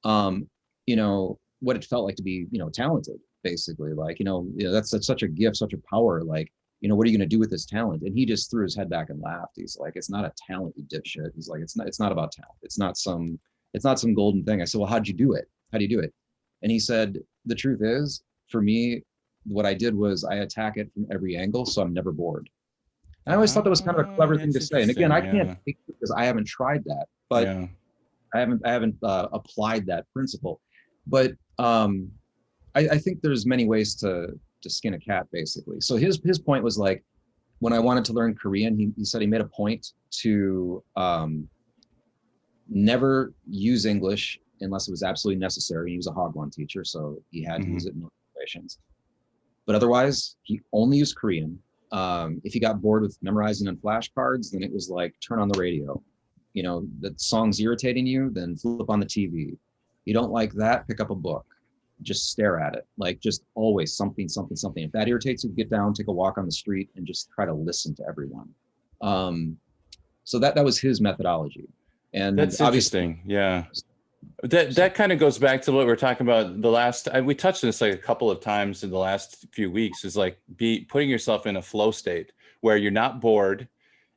you know, what it felt like to be, you know, talented, basically. Like, you know, that's such a gift, such a power. Like, you know, what are you going to do with this talent? And he just threw his head back and laughed. He's like, it's not a talent, you dipshit. He's like, it's not about talent. It's not some golden thing. I said, well, how'd you do it? How do you do it? And he said, the truth is, for me, what I did was I attack it from every angle, so I'm never bored. And I always thought that was kind of a clever thing to say. And again, I can't speak because I haven't tried that, but I haven't applied that principle. But I think there's many ways to skin a cat, basically. So his point was, like, when I wanted to learn Korean, he said he made a point to never use English unless it was absolutely necessary. He was a Hagwon teacher, so he had to use it in those situations. But otherwise, he only used Korean. If he got bored with memorizing on flashcards, then it was like, turn on the radio. You know, the song's irritating you, then flip on the TV. You don't like that, pick up a book. Just stare at it. Like, just always something. If that irritates you, get down, take a walk on the street, and just try to listen to everyone. So that was his methodology. And that's interesting. Yeah. That kind of goes back to what we were talking about we touched on this like a couple of times in the last few weeks, is like putting yourself in a flow state where you're not bored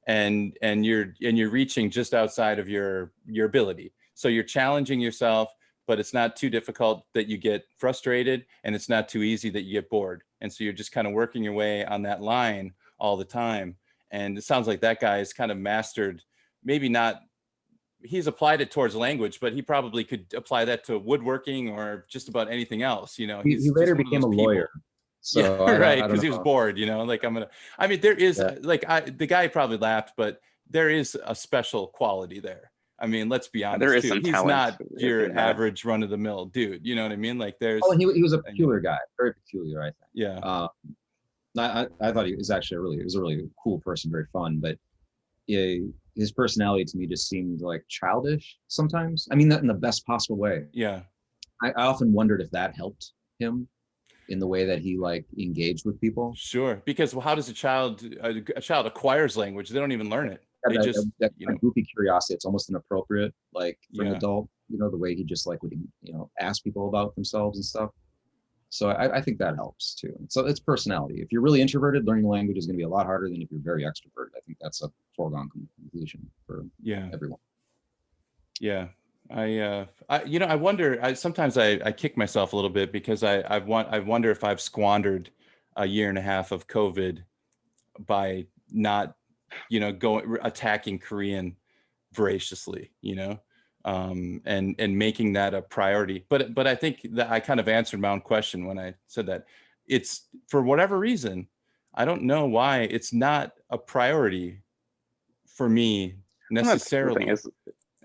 and you're reaching just outside of your ability. So you're challenging yourself, but it's not too difficult that you get frustrated, and it's not too easy that you get bored. And so you're just kind of working your way on that line all the time. And it sounds like that guy has kind of mastered, maybe not, he's applied it towards language, but he probably could apply that to woodworking or just about anything else. You know, he later became a lawyer. So yeah, right, because he was bored. You know, like I mean, there is the guy probably laughed, but there is a special quality there. I mean, let's be honest. There is too. some He's talent not your average run of the mill dude. You know what I mean? Like there's. Oh, and he was a peculiar guy, very peculiar, I think. Yeah. I thought he was actually a really cool person, very fun, but his personality to me just seemed like childish sometimes. I mean that in the best possible way. Yeah. I often wondered if that helped him in the way that he like engaged with people. Sure, because how does a child acquires language? They don't even learn it. They just that goofy curiosity. It's almost inappropriate, like for an adult. You know, the way he just like would, you know, ask people about themselves and stuff. So I think that helps too. So it's personality. If you're really introverted, learning a language is going to be a lot harder than if you're very extroverted. I think that's a foregone conclusion for everyone. Yeah. I wonder, sometimes I kick myself a little bit because I wonder if I've squandered a year and a half of COVID by not, you know, attacking Korean voraciously, you know, and making that a priority. But I think that I kind of answered my own question when I said that it's, for whatever reason, I don't know why it's not a priority for me necessarily.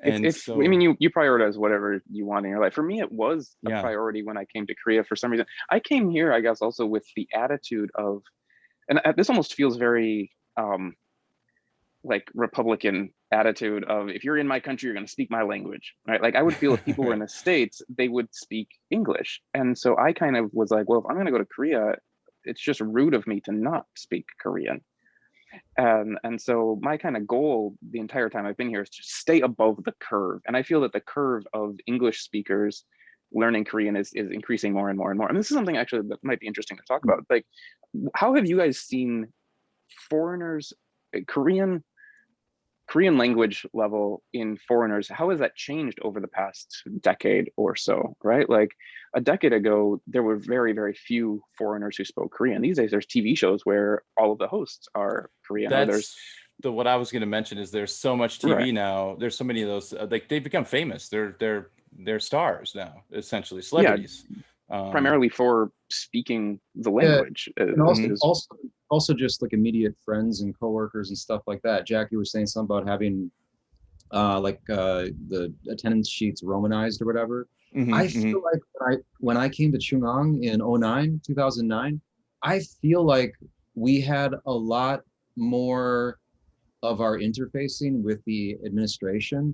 And it's so, I mean, you prioritize whatever you want in your life. For me, it was a yeah, priority when I came to Korea. For some reason, I came here, I guess, also with the attitude of, and this almost feels very like Republican attitude of, if you're in my country, you're going to speak my language, right? Like I would feel if people were in right. the States, they would speak English. And so I kind of was like, well, if I'm going to go to Korea, it's just rude of me to not speak Korean. And so my kind of goal the entire time I've been here is to stay above the curve. And I feel that the curve of English speakers learning Korean is increasing more and more and more. And this is something actually that might be interesting to talk about. Like, how have you guys seen foreigners, Korean language level in foreigners, how has that changed over the past decade or so, right? Like a decade ago, there were very, very few foreigners who spoke Korean. These days, there's TV shows where all of the hosts are Korean, or there's, That's what I was going to mention is there's so much right. TV now. There's so many of those, like they've become famous. They're stars now, essentially Yeah, celebrities. primarily for speaking the Yeah, language. and also, Is also just like immediate friends and coworkers and stuff like that. Jackie was saying something about having the attendance sheets romanized or whatever. I feel like when I came to Chungang in 2009, I feel like we had a lot more of our interfacing with the administration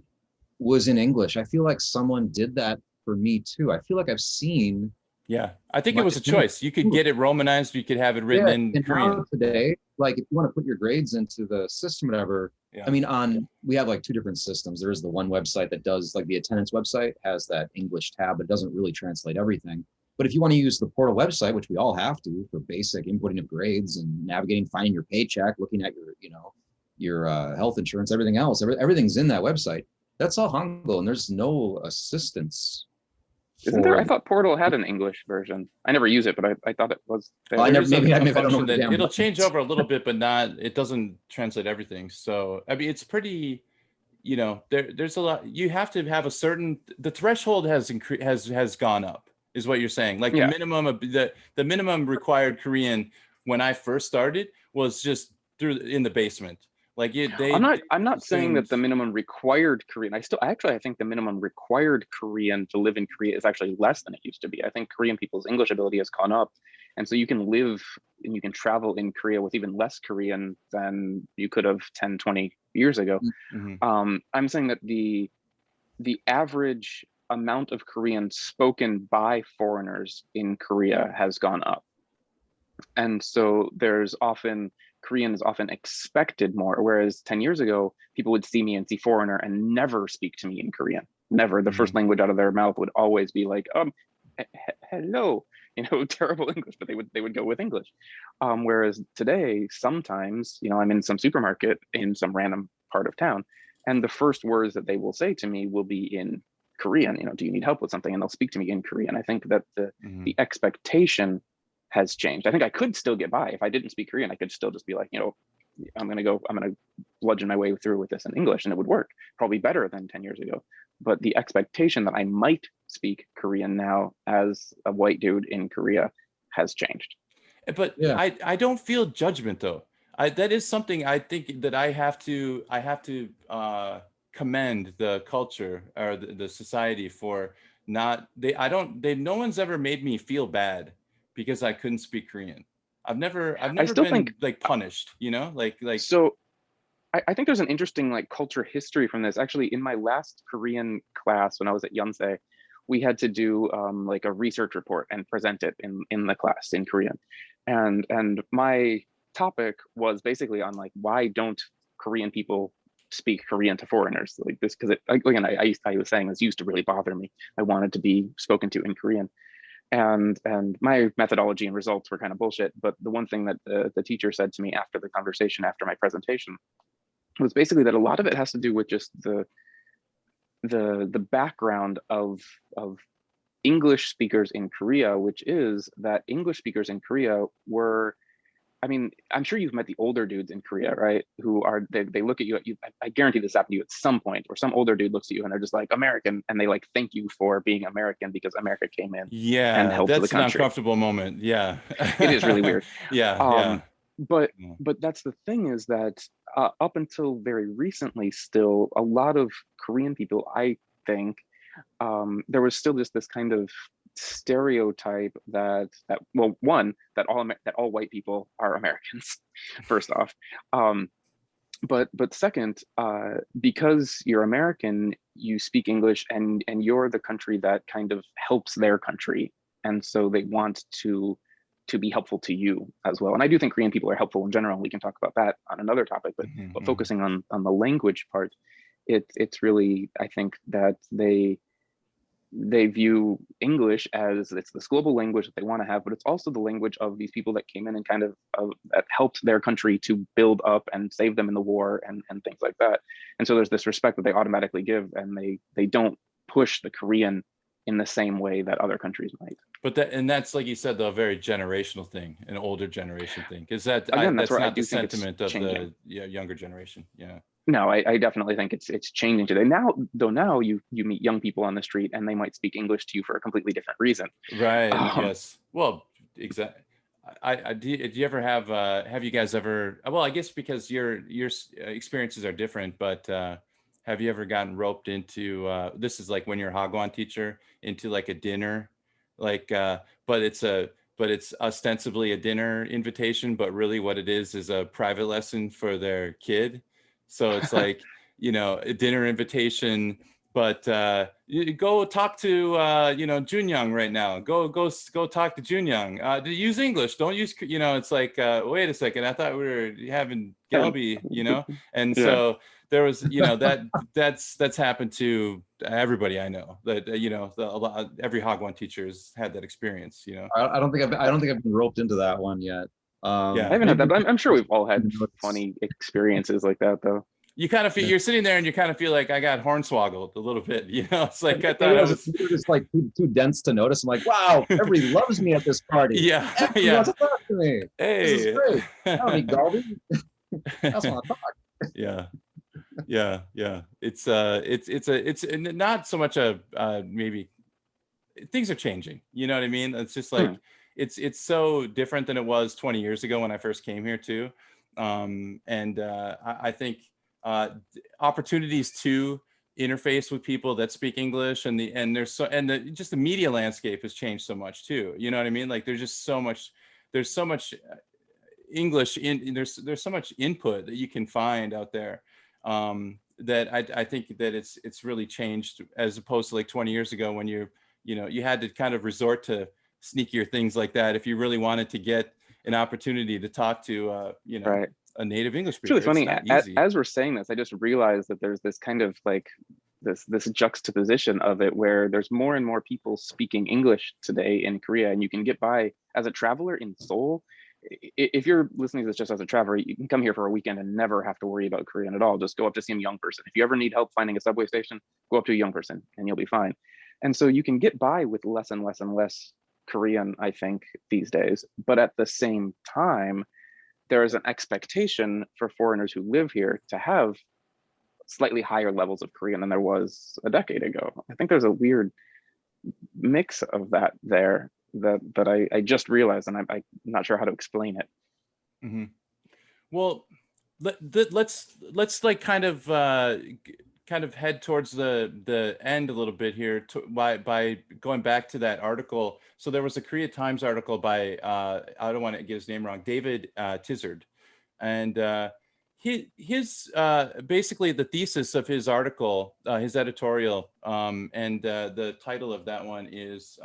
was in English. I feel like someone did that for me too. I feel like I've seen Yeah, I think it my was a choice. You could get it romanized, you could have it written in and Korean. now today, like if you want to put your grades into the system, whatever. Yeah. I mean, we have like two different systems. There is the one website that does like the attendance website has that English tab, but it doesn't really translate everything. But if you want to use the portal website, which we all have to for basic inputting of grades and navigating, finding your paycheck, looking at your health insurance, everything else, everything's in that website. That's all Hangul, and there's no assistance. Isn't there? I thought Portal had an English version. I never use it, but I thought it was there. I never, maybe I don't know function the that damn it'll buttons. change over a little bit, but it doesn't translate everything. So I mean, it's pretty, there's a lot. You have to have the threshold has gone up, is what you're saying. Like Yeah. the minimum of the minimum required Korean when I first started was just in the basement. Like I'm not saying that the minimum required Korean. I think the minimum required Korean to live in Korea is actually less than it used to be. I think Korean people's English ability has gone up. And so you can live and you can travel in Korea with even less Korean than you could have 10, 20 years ago. Mm-hmm. I'm saying that the average amount of Korean spoken by foreigners in Korea has gone up. And so Korean is often expected more, whereas 10 years ago, people would see me and see foreigner and never speak to me in Korean. Never. The first language out of their mouth would always be like, hello, terrible English, but they would go with English. Whereas today, sometimes, I'm in some supermarket in some random part of town, and the first words that they will say to me will be in Korean. Do you need help with something? And they'll speak to me in Korean. I think that the expectation has changed. I think I could still get by if I didn't speak Korean. I could still just be like, I'm gonna bludgeon my way through with this in English, and it would work probably better than 10 years ago. But the expectation that I might speak Korean now as a white dude in Korea has changed. But yeah. I don't feel judgment though. That is something I think that I have to commend the culture or the society for no one's ever made me feel bad because I couldn't speak Korean. I've never been like punished, like. So I think there's an interesting like culture history from this. Actually, in my last Korean class when I was at Yonsei, we had to do like a research report and present it in the class in Korean. And my topic was basically on like, why don't Korean people speak Korean to foreigners like this? Because again, I was saying this used to really bother me. I wanted to be spoken to in Korean. And my methodology and results were kind of bullshit. But the one thing that the teacher said to me after the conversation, after my presentation, was basically that a lot of it has to do with just the background of English speakers in Korea, which is that English speakers in Korea were, I mean, I'm sure you've met the older dudes in Korea, right? Who are, they look at you, I guarantee this happened to you at some point, where some older dude looks at you and they're just like, American, and they like thank you for being American because America came in and helped the country. That's an uncomfortable moment. Yeah. It is really weird. Yeah. but Yeah. but that's the thing, is that up until very recently, still a lot of Korean people, I think, there was still just this kind of stereotype that well, one, that all white people are Americans, first off, but second, because you're American, you speak English, and you're the country that kind of helps their country, and so they want to be helpful to you as well. And I do think Korean people are helpful in general. We can talk about that on another topic, but focusing on the language part, it's really, I think that they view English as it's this global language that they want to have, but it's also the language of these people that came in and kind of that helped their country to build up and save them in the war and things like that. And so there's this respect that they automatically give, and they don't push the Korean in the same way that other countries might. But that's like you said, though, a very generational thing, an older generation thing. Is that Again, that's that's where I not the do think it's sentiment of changing. the younger generation? Yeah. No, I definitely think it's changing today. Now you meet young people on the street and they might speak English to you for a completely different reason. Right. Yes. Well, exactly. Do you ever have you guys ever, well, I guess because your experiences are different, but have you ever gotten roped into this is like when you're a Hagwon teacher, into like a dinner, like but it's ostensibly a dinner invitation, but really what it is a private lesson for their kid. So it's like, a dinner invitation, but you go talk to Junyoung right now. Go talk to Junyoung. Use English. Don't use It's like wait a second. I thought we were having Gelby. And Yeah. so there was that's happened to everybody I know. That every Hagwon teacher's had that experience. I don't think I've been roped into that one yet. Yeah. I haven't had that, Maybe but I'm sure we've all had funny experiences like that, though. You kind of feel you're sitting there and you kind of feel like I got hornswoggled a little bit. It's like I thought maybe I was you're just like too dense to notice. I'm like, wow, everybody loves me at this party. Yeah. Everybody Yeah. wants to talk to me. This is Hey. great. I don't need Galby. I just want to talk. Yeah. It's not so much a maybe things are changing. You know what I mean? It's just like it's so different than it was 20 years ago when I first came here too. I think opportunities to interface with people that speak English and just the media landscape has changed so much too. You know what I mean? Like there's so much English there's so much input that you can find out there that I think that it's really changed as opposed to like 20 years ago when you had to kind of resort to sneakier things like that if you really wanted to get an opportunity to talk to Right. a native English speaker. It's really funny. as we're saying this, I just realized that there's this kind of like this juxtaposition of it where there's more and more people speaking English today in Korea, and you can get by as a traveler in Seoul. If you're listening to this just as a traveler, you can come here for a weekend and never have to worry about Korean at all. Just go up to some young person. If you ever need help finding a subway station, go up to a young person and you'll be fine. And so you can get by with less and less and less Korean, I think, these days. But at the same time, there is an expectation for foreigners who live here to have slightly higher levels of Korean than there was a decade ago. I think there's a weird mix of that there that I just realized, and I'm not sure how to explain it. Mm-hmm. Well, let's like kind of head towards the end a little bit here by going back to that article. So there was a Korea Times article by I don't want to get his name wrong, David Tizard, and his basically the thesis of his article, his editorial, and the title of that one is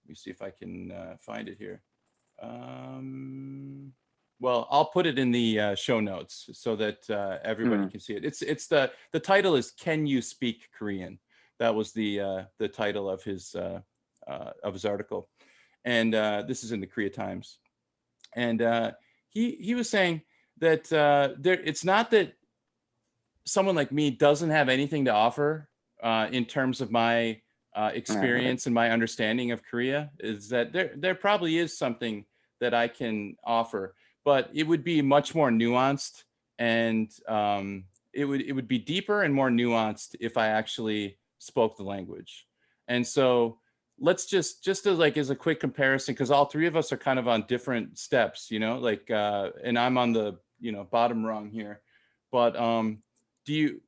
let me see if I can find it here. Well, I'll put it in the show notes so that everybody can see it. It's the title is "Can You Speak Korean?" That was the title of his article, and this is in the Korea Times. And he was saying that it's not that someone like me doesn't have anything to offer in terms of my experience and my understanding of Korea. Is that there probably is something that I can offer, but it would be much more nuanced, and it would be deeper and more nuanced if I actually spoke the language. And so let's just as a quick comparison, because all three of us are kind of on different steps, like and I'm on the bottom rung here. But do you,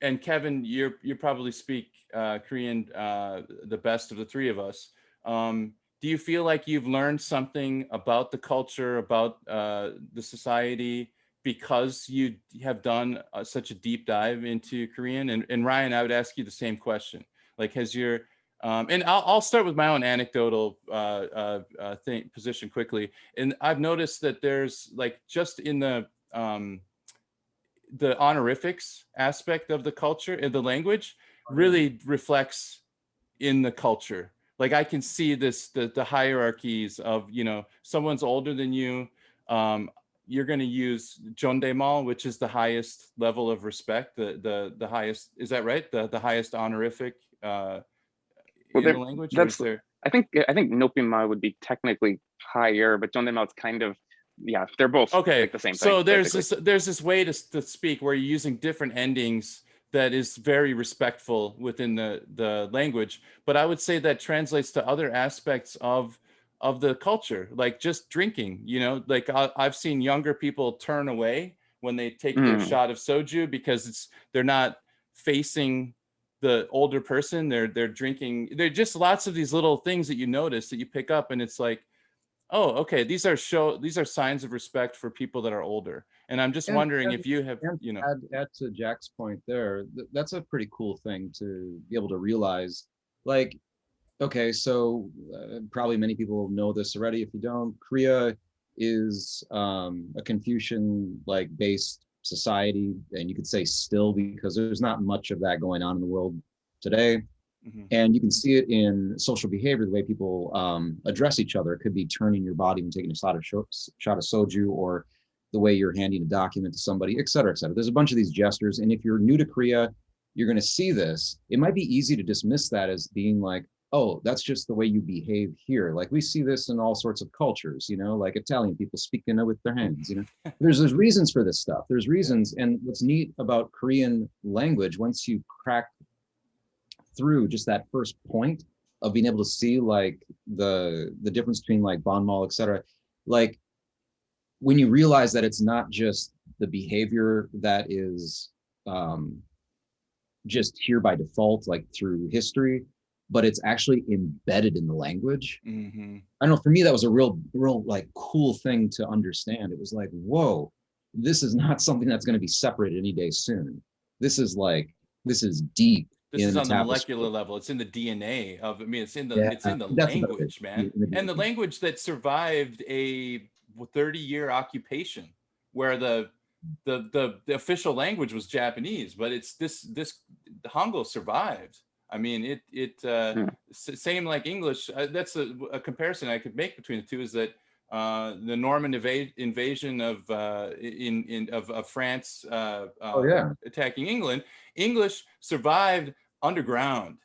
and Kevin, you probably speak Korean the best of the three of us. Do you feel like you've learned something about the culture, about the society, because you have done such a deep dive into Korean? And Ryan, I would ask you the same question. Like, has your and I'll start with my own anecdotal position quickly. And I've noticed that there's like, just in the honorifics aspect of the culture and the language really reflects in the culture. Like, I can see this, the hierarchies of, someone's older than you. You're going to use 존댓말, which is the highest level of respect, the highest, is that right? The highest honorific in the language? That's, I think 높임말 would be technically higher, but 존댓말 is kind of, yeah, they're both okay, like the same thing. So there's this way to speak where you're using different endings that is very respectful within the language. But I would say that translates to other aspects of the culture, like just drinking, like I've seen younger people turn away when they take their shot of soju because they're not facing the older person. They're drinking. They're just lots of these little things that you notice, that you pick up, and it's like, oh, okay, these are signs of respect for people that are older. And I'm just wondering if you have, add to Jack's point there, that's a pretty cool thing to be able to realize. Like, okay, so probably many people know this already. If you don't, Korea is a Confucian based society, and you could say still, because there's not much of that going on in the world today. And you can see it in social behavior, the way people address each other. It could be turning your body and taking a shot of soju, or the way you're handing a document to somebody, et cetera, et cetera. There's a bunch of these gestures. And if you're new to Korea, you're going to see this. It might be easy to dismiss that as being like, oh, that's just the way you behave here. Like, we see this in all sorts of cultures, like Italian people speaking with their hands, There's reasons for this stuff. There's reasons. And what's neat about Korean language, once you crack through just that first point of being able to see the difference between bonmol, et cetera, when you realize that it's not just the behavior that is just here by default, through history, but it's actually embedded in the language. I don't know, for me, that was a real cool thing to understand. It was like, whoa, this is not something that's going to be separated any day soon. This is deep. This is on the molecular level. It's in the DNA of, it's in the language, man. And the language that survived a 30-year occupation, where the official language was Japanese, but it's this Hangul survived. I mean, same like English. That's a comparison I could make between the two, is that the Norman invasion of France attacking England, English survived underground,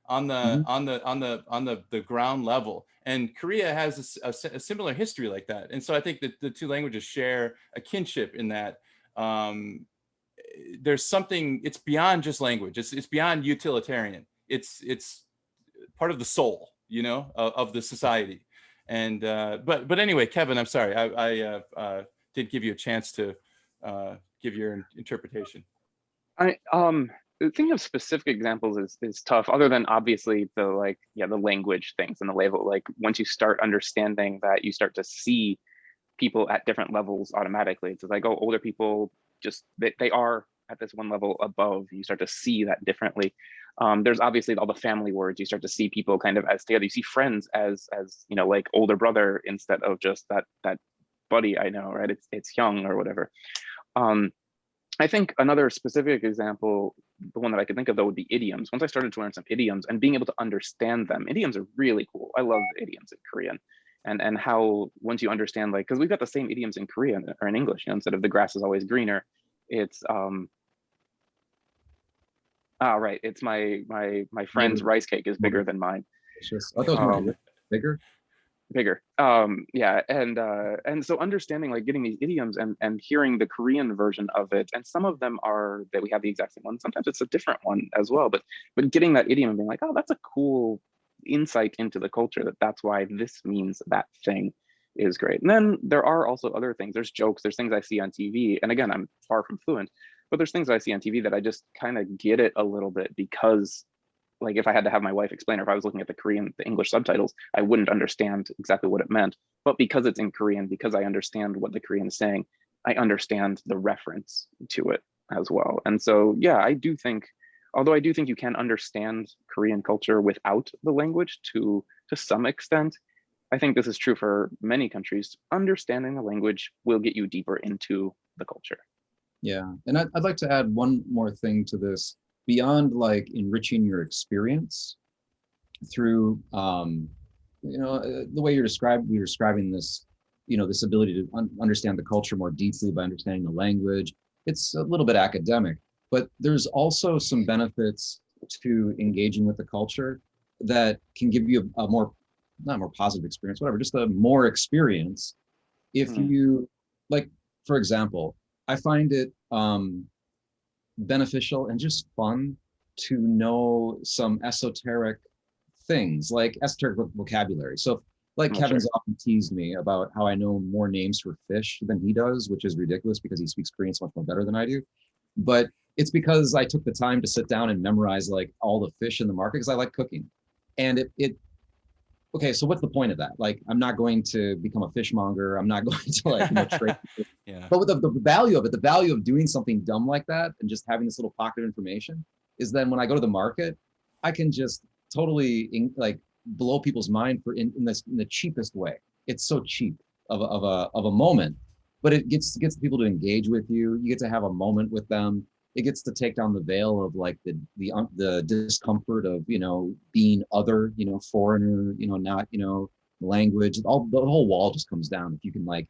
on the ground level, and Korea has a similar history like that. And so I think that the two languages share a kinship in that there's something, it's beyond just language. It's beyond utilitarian. It's part of the soul, of the society. And but anyway, Kevin, I'm sorry, I did give you a chance to give your interpretation. Thinking of specific examples is tough, other than obviously the language things and the label. Like, once you start understanding that, you start to see people at different levels automatically. It's like, oh, older people, just they are at this one level above. You start to see that differently. There's obviously all the family words. You start to see people kind of as together. You see friends as like older brother, instead of just that buddy I know, right? It's young or whatever. I think another specific example, the one that I could think of though, would be idioms. Once I started to learn some idioms and being able to understand them, idioms are really cool. I love idioms in Korean, and how once you understand, because we've got the same idioms in Korean or in English. Instead of the grass is always greener, it's right. It's my friend's rice cake is bigger than mine. Bigger. Yeah, and so understanding, getting these idioms and hearing the Korean version of it, and some of them are that we have the exact same one, sometimes it's a different one as well, but getting that idiom and being like, oh, that's a cool insight into the culture that that's why this means that thing is great. And then there are also other things. There's jokes, there's things I see on TV. And again, I'm far from fluent, but there's things I see on TV that I just kind of get it a little bit because like if I had to have my wife explain, or if I was looking at the English subtitles, I wouldn't understand exactly what it meant. But because it's in Korean, because I understand what the Korean is saying, I understand the reference to it as well. And so, yeah, I do think, although I do think you can understand Korean culture without the language to some extent, I think this is true for many countries. Understanding the language will get you deeper into the culture. Yeah, and I'd like to add one more thing to this. Beyond like enriching your experience through, the way you're describing this, this ability to understand the culture more deeply by understanding the language. It's a little bit academic, but there's also some benefits to engaging with the culture that can give you a more, not more positive experience, whatever, just a more experience. If you, like, for example, I find it beneficial and just fun to know some esoteric things, like esoteric vocabulary. So like Kevin's often teased me about how I know more names for fish than he does, which is ridiculous because he speaks Korean so much more better than I do. But it's because I took the time to sit down and memorize like all the fish in the market because I like cooking. And okay, so what's the point of that? Like, I'm not going to become a fishmonger. I'm not going to like, trade. Yeah. But with the value of it, the value of doing something dumb like that and just having this little pocket of information is then when I go to the market, I can just totally like blow people's mind in the cheapest way. It's so cheap of a moment, but it gets people to engage with you. You get to have a moment with them. It gets to take down the veil of like the discomfort of being other, foreigner, not language. The whole wall just comes down if you can like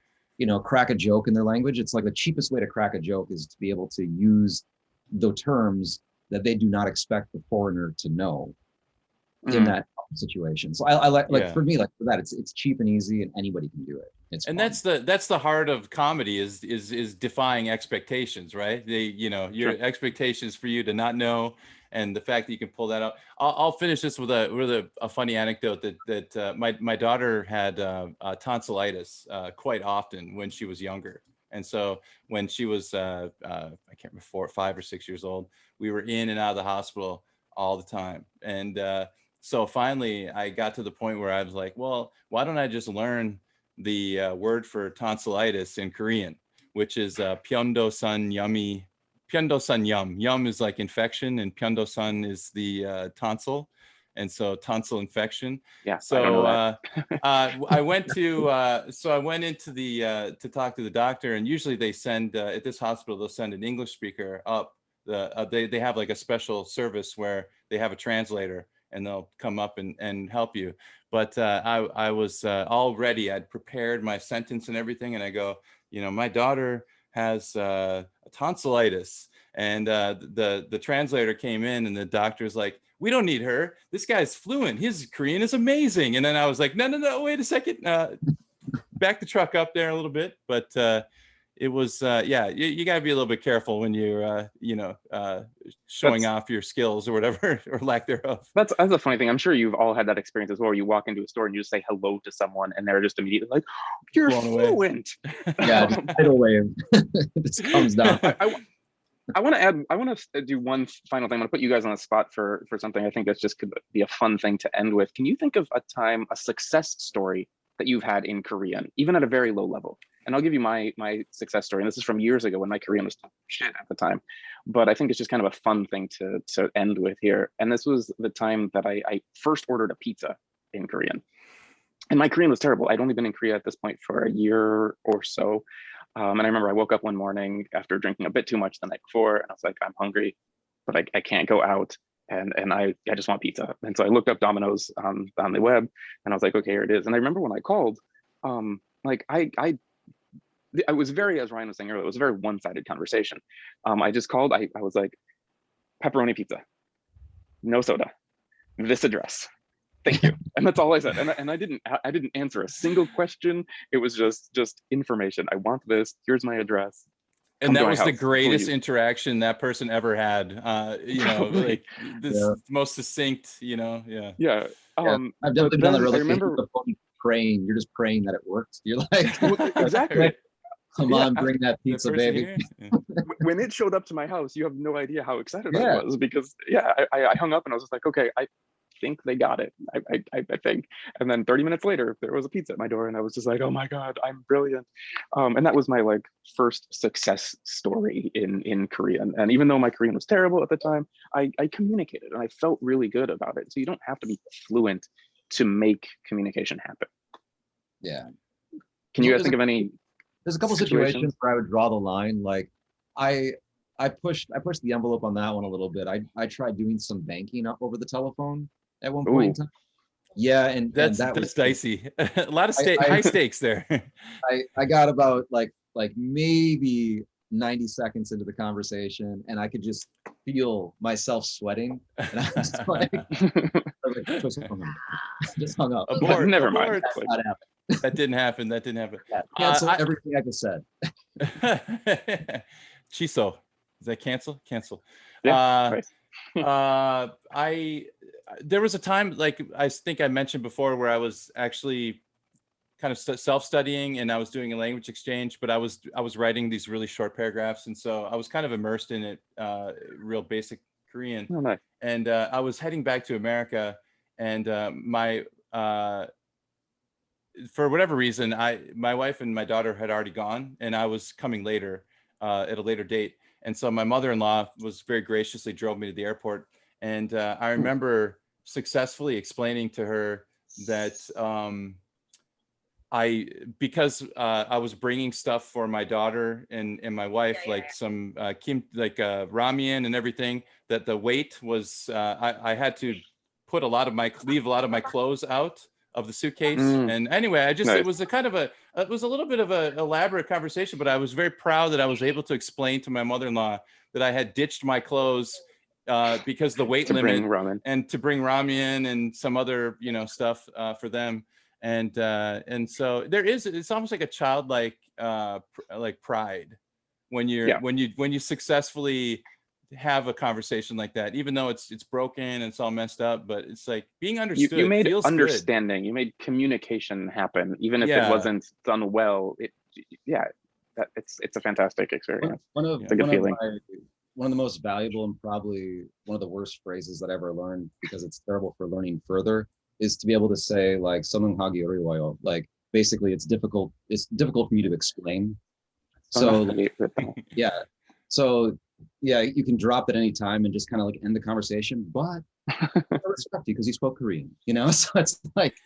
crack a joke in their language. It's like the cheapest way to crack a joke is to be able to use the terms that they do not expect the foreigner to know in that situation. So I like for me, like for that, it's cheap and easy and anybody can do it. It's and fun. that's the heart of comedy is defying expectations, right? Your expectations for you to not know, and the fact that you can pull that out. I'll finish this with a funny anecdote that my daughter had tonsillitis quite often when she was younger. And so when she was I can't remember 5 or 6 years old, we were in and out of the hospital all the time. And so finally I got to the point where I was like, well, why don't I just learn the word for tonsillitis in Korean, which is pyeondosan yummy. Pyeondosan yum. Yum is like infection, and pyeondosan is the tonsil, and so tonsil infection. Yeah. So I went into the to talk to the doctor, and usually they send at this hospital they'll send an English speaker up. They have like a special service where they have a translator and they'll come up and help you. But I was all ready. I'd prepared my sentence and everything. And I go, my daughter has a tonsillitis. And the translator came in and the doctor's like, we don't need her. This guy's fluent. His Korean is amazing. And then I was like, no, wait a second. Back the truck up there a little bit. But it was, you got to be a little bit careful when you're, showing off your skills or whatever, or lack thereof. That's a funny thing. I'm sure you've all had that experience as well, where you walk into a store and you just say hello to someone and they're just immediately like, you're fluent. Yeah, tidal wave. This comes down. I want to do one final thing. I'm going to put you guys on the spot for something I think that's just could be a fun thing to end with. Can you think of a success story that you've had in Korean, even at a very low level? And I'll give you my success story. And this is from years ago when my Korean was tough shit at the time. But I think it's just kind of a fun thing to end with here. And this was the time that I first ordered a pizza in Korean. And my Korean was terrible. I'd only been in Korea at this point for a year or so. And I remember I woke up one morning after drinking a bit too much the night before. And I was like, I'm hungry, but I can't go out. And I just want pizza. And so I looked up Domino's on the web and I was like, okay, here it is. And I remember when I called, I was very, as Ryan was saying earlier, it was a very one-sided conversation. I just called, I was like, pepperoni pizza, no soda, this address, thank you. And that's all I said. And I didn't answer a single question. It was just information. I want this, here's my address, And come to that my was the house, greatest please. interaction that person ever had. Like this Yeah. most succinct, yeah. Yeah. Yeah, I've But definitely been on the then road. I Like, remember the phone praying. You're just praying that it worked. You're like, exactly. Right. come Yeah, on, bring that The pizza, person baby. here? Yeah. when it showed up to my house, you have no idea how excited I Yeah. was because I hung up and I was just like, okay, I think they got it. I think. And then 30 minutes later, there was a pizza at my door, and I was just like, oh my god, I'm brilliant. And that was my like first success story in Korean. And even though my Korean was terrible at the time, I communicated and I felt really good about it. So you don't have to be fluent to make communication happen. Yeah. Can you guys There's think of any? There's a couple situations where I would draw the line. Like I pushed the envelope on that one a little bit. I tried doing some banking up over the telephone at one point in time. Yeah, and That's that was dicey. A lot of I- high stakes there. I got about like maybe 90 seconds into the conversation, and I could just feel myself sweating. And I was like, just hung up. Abort, Never mind. abort. That's not happening. That didn't happen. That didn't happen. Yeah, cancel I- everything I just said. Chiso. Is that cancel? Cancel. Yeah, right. There was a time, like I think I mentioned before, where I was actually kind of self-studying and I was doing a language exchange, but I was writing these really short paragraphs, and so I was kind of immersed in it, real basic Korean. Oh, nice. And I was heading back to America, and for whatever reason, my wife and my daughter had already gone, and I was coming later, at a later date. And so my mother-in-law was very graciously drove me to the airport. And I remember successfully explaining to her that because I was bringing stuff for my daughter and my wife, like some ramen and everything, that the weight was, I had to leave a lot of my clothes out of the suitcase. And anyway, Nice. it was it was a little bit of an elaborate conversation, but I was very proud that I was able to explain to my mother-in-law that I had ditched my clothes because the weight To limit, bring ramen. and to bring ramen and some other, stuff for them. And so it's almost like a childlike like pride when you successfully have a conversation like that, even though it's broken and it's all messed up, but it's like being understood. You made feels understanding. good. You made communication happen, even if it wasn't done well. It's a fantastic experience. It's a good feeling. One of the most valuable and probably one of the worst phrases that I ever learned, because it's terrible for learning further, is to be able to say like "선응하기 어려워요." Like basically, it's difficult for you to explain. So yeah, so yeah, you can drop at any time and just kind of like end the conversation, but I respect you because you spoke Korean, So it's like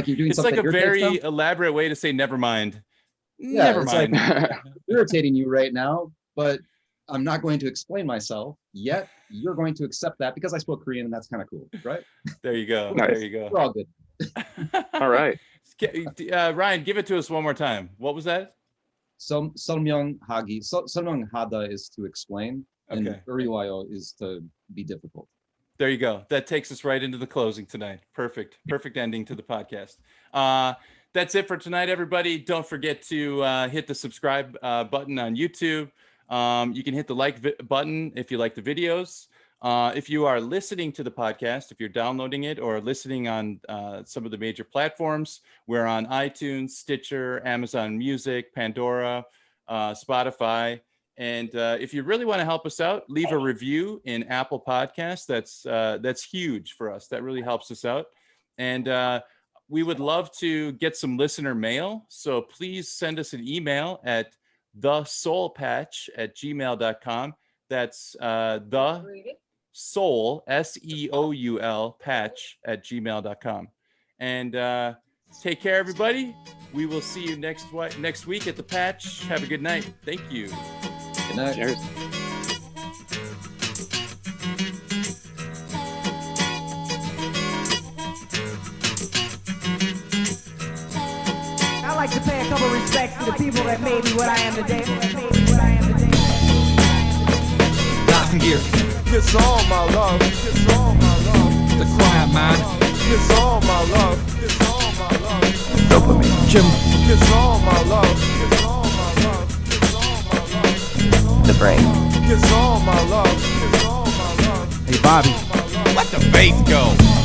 you're doing it's something. like a very elaborate way to say never mind. Yeah, never mind. Like, irritating you right now, but I'm not going to explain myself yet. You're going to accept that because I spoke Korean, and that's kind of cool, right? There you go. Nice. There you go. We're all good. All right. Ryan, give it to us one more time. What was that? 설명하기. 설명하다 is to explain, and Okay. 어려워요 is to be difficult. There you go. That takes us right into the closing tonight. Perfect ending to the podcast. That's it for tonight, everybody. Don't forget to hit the subscribe button on YouTube. You can hit the like button if you like the videos. If you are listening to the podcast, if you're downloading it or listening on some of the major platforms, we're on iTunes, Stitcher, Amazon Music, Pandora, Spotify. And if you really want to help us out, leave a review in Apple Podcasts. That's huge for us. That really helps us out. And we would love to get some listener mail. So please send us an email at thesoulpatch@gmail.com. That's the soul, SEOUL patch@gmail.com. And take care, everybody. We will see you next week at the Patch. Have a good night. Thank you. Good night. Cheers. I like to pay a couple respects to the people that made me what I am today. Laughing gear. Kiss all my love. Kiss all my love. The quiet man. Kiss all my love. Kiss all my love. Dopamine. Jim. Kiss all my love. Kiss all my love. Kiss all my love. brain. It's all my love. It's all my love. Hey, Bobby. Let the bass go.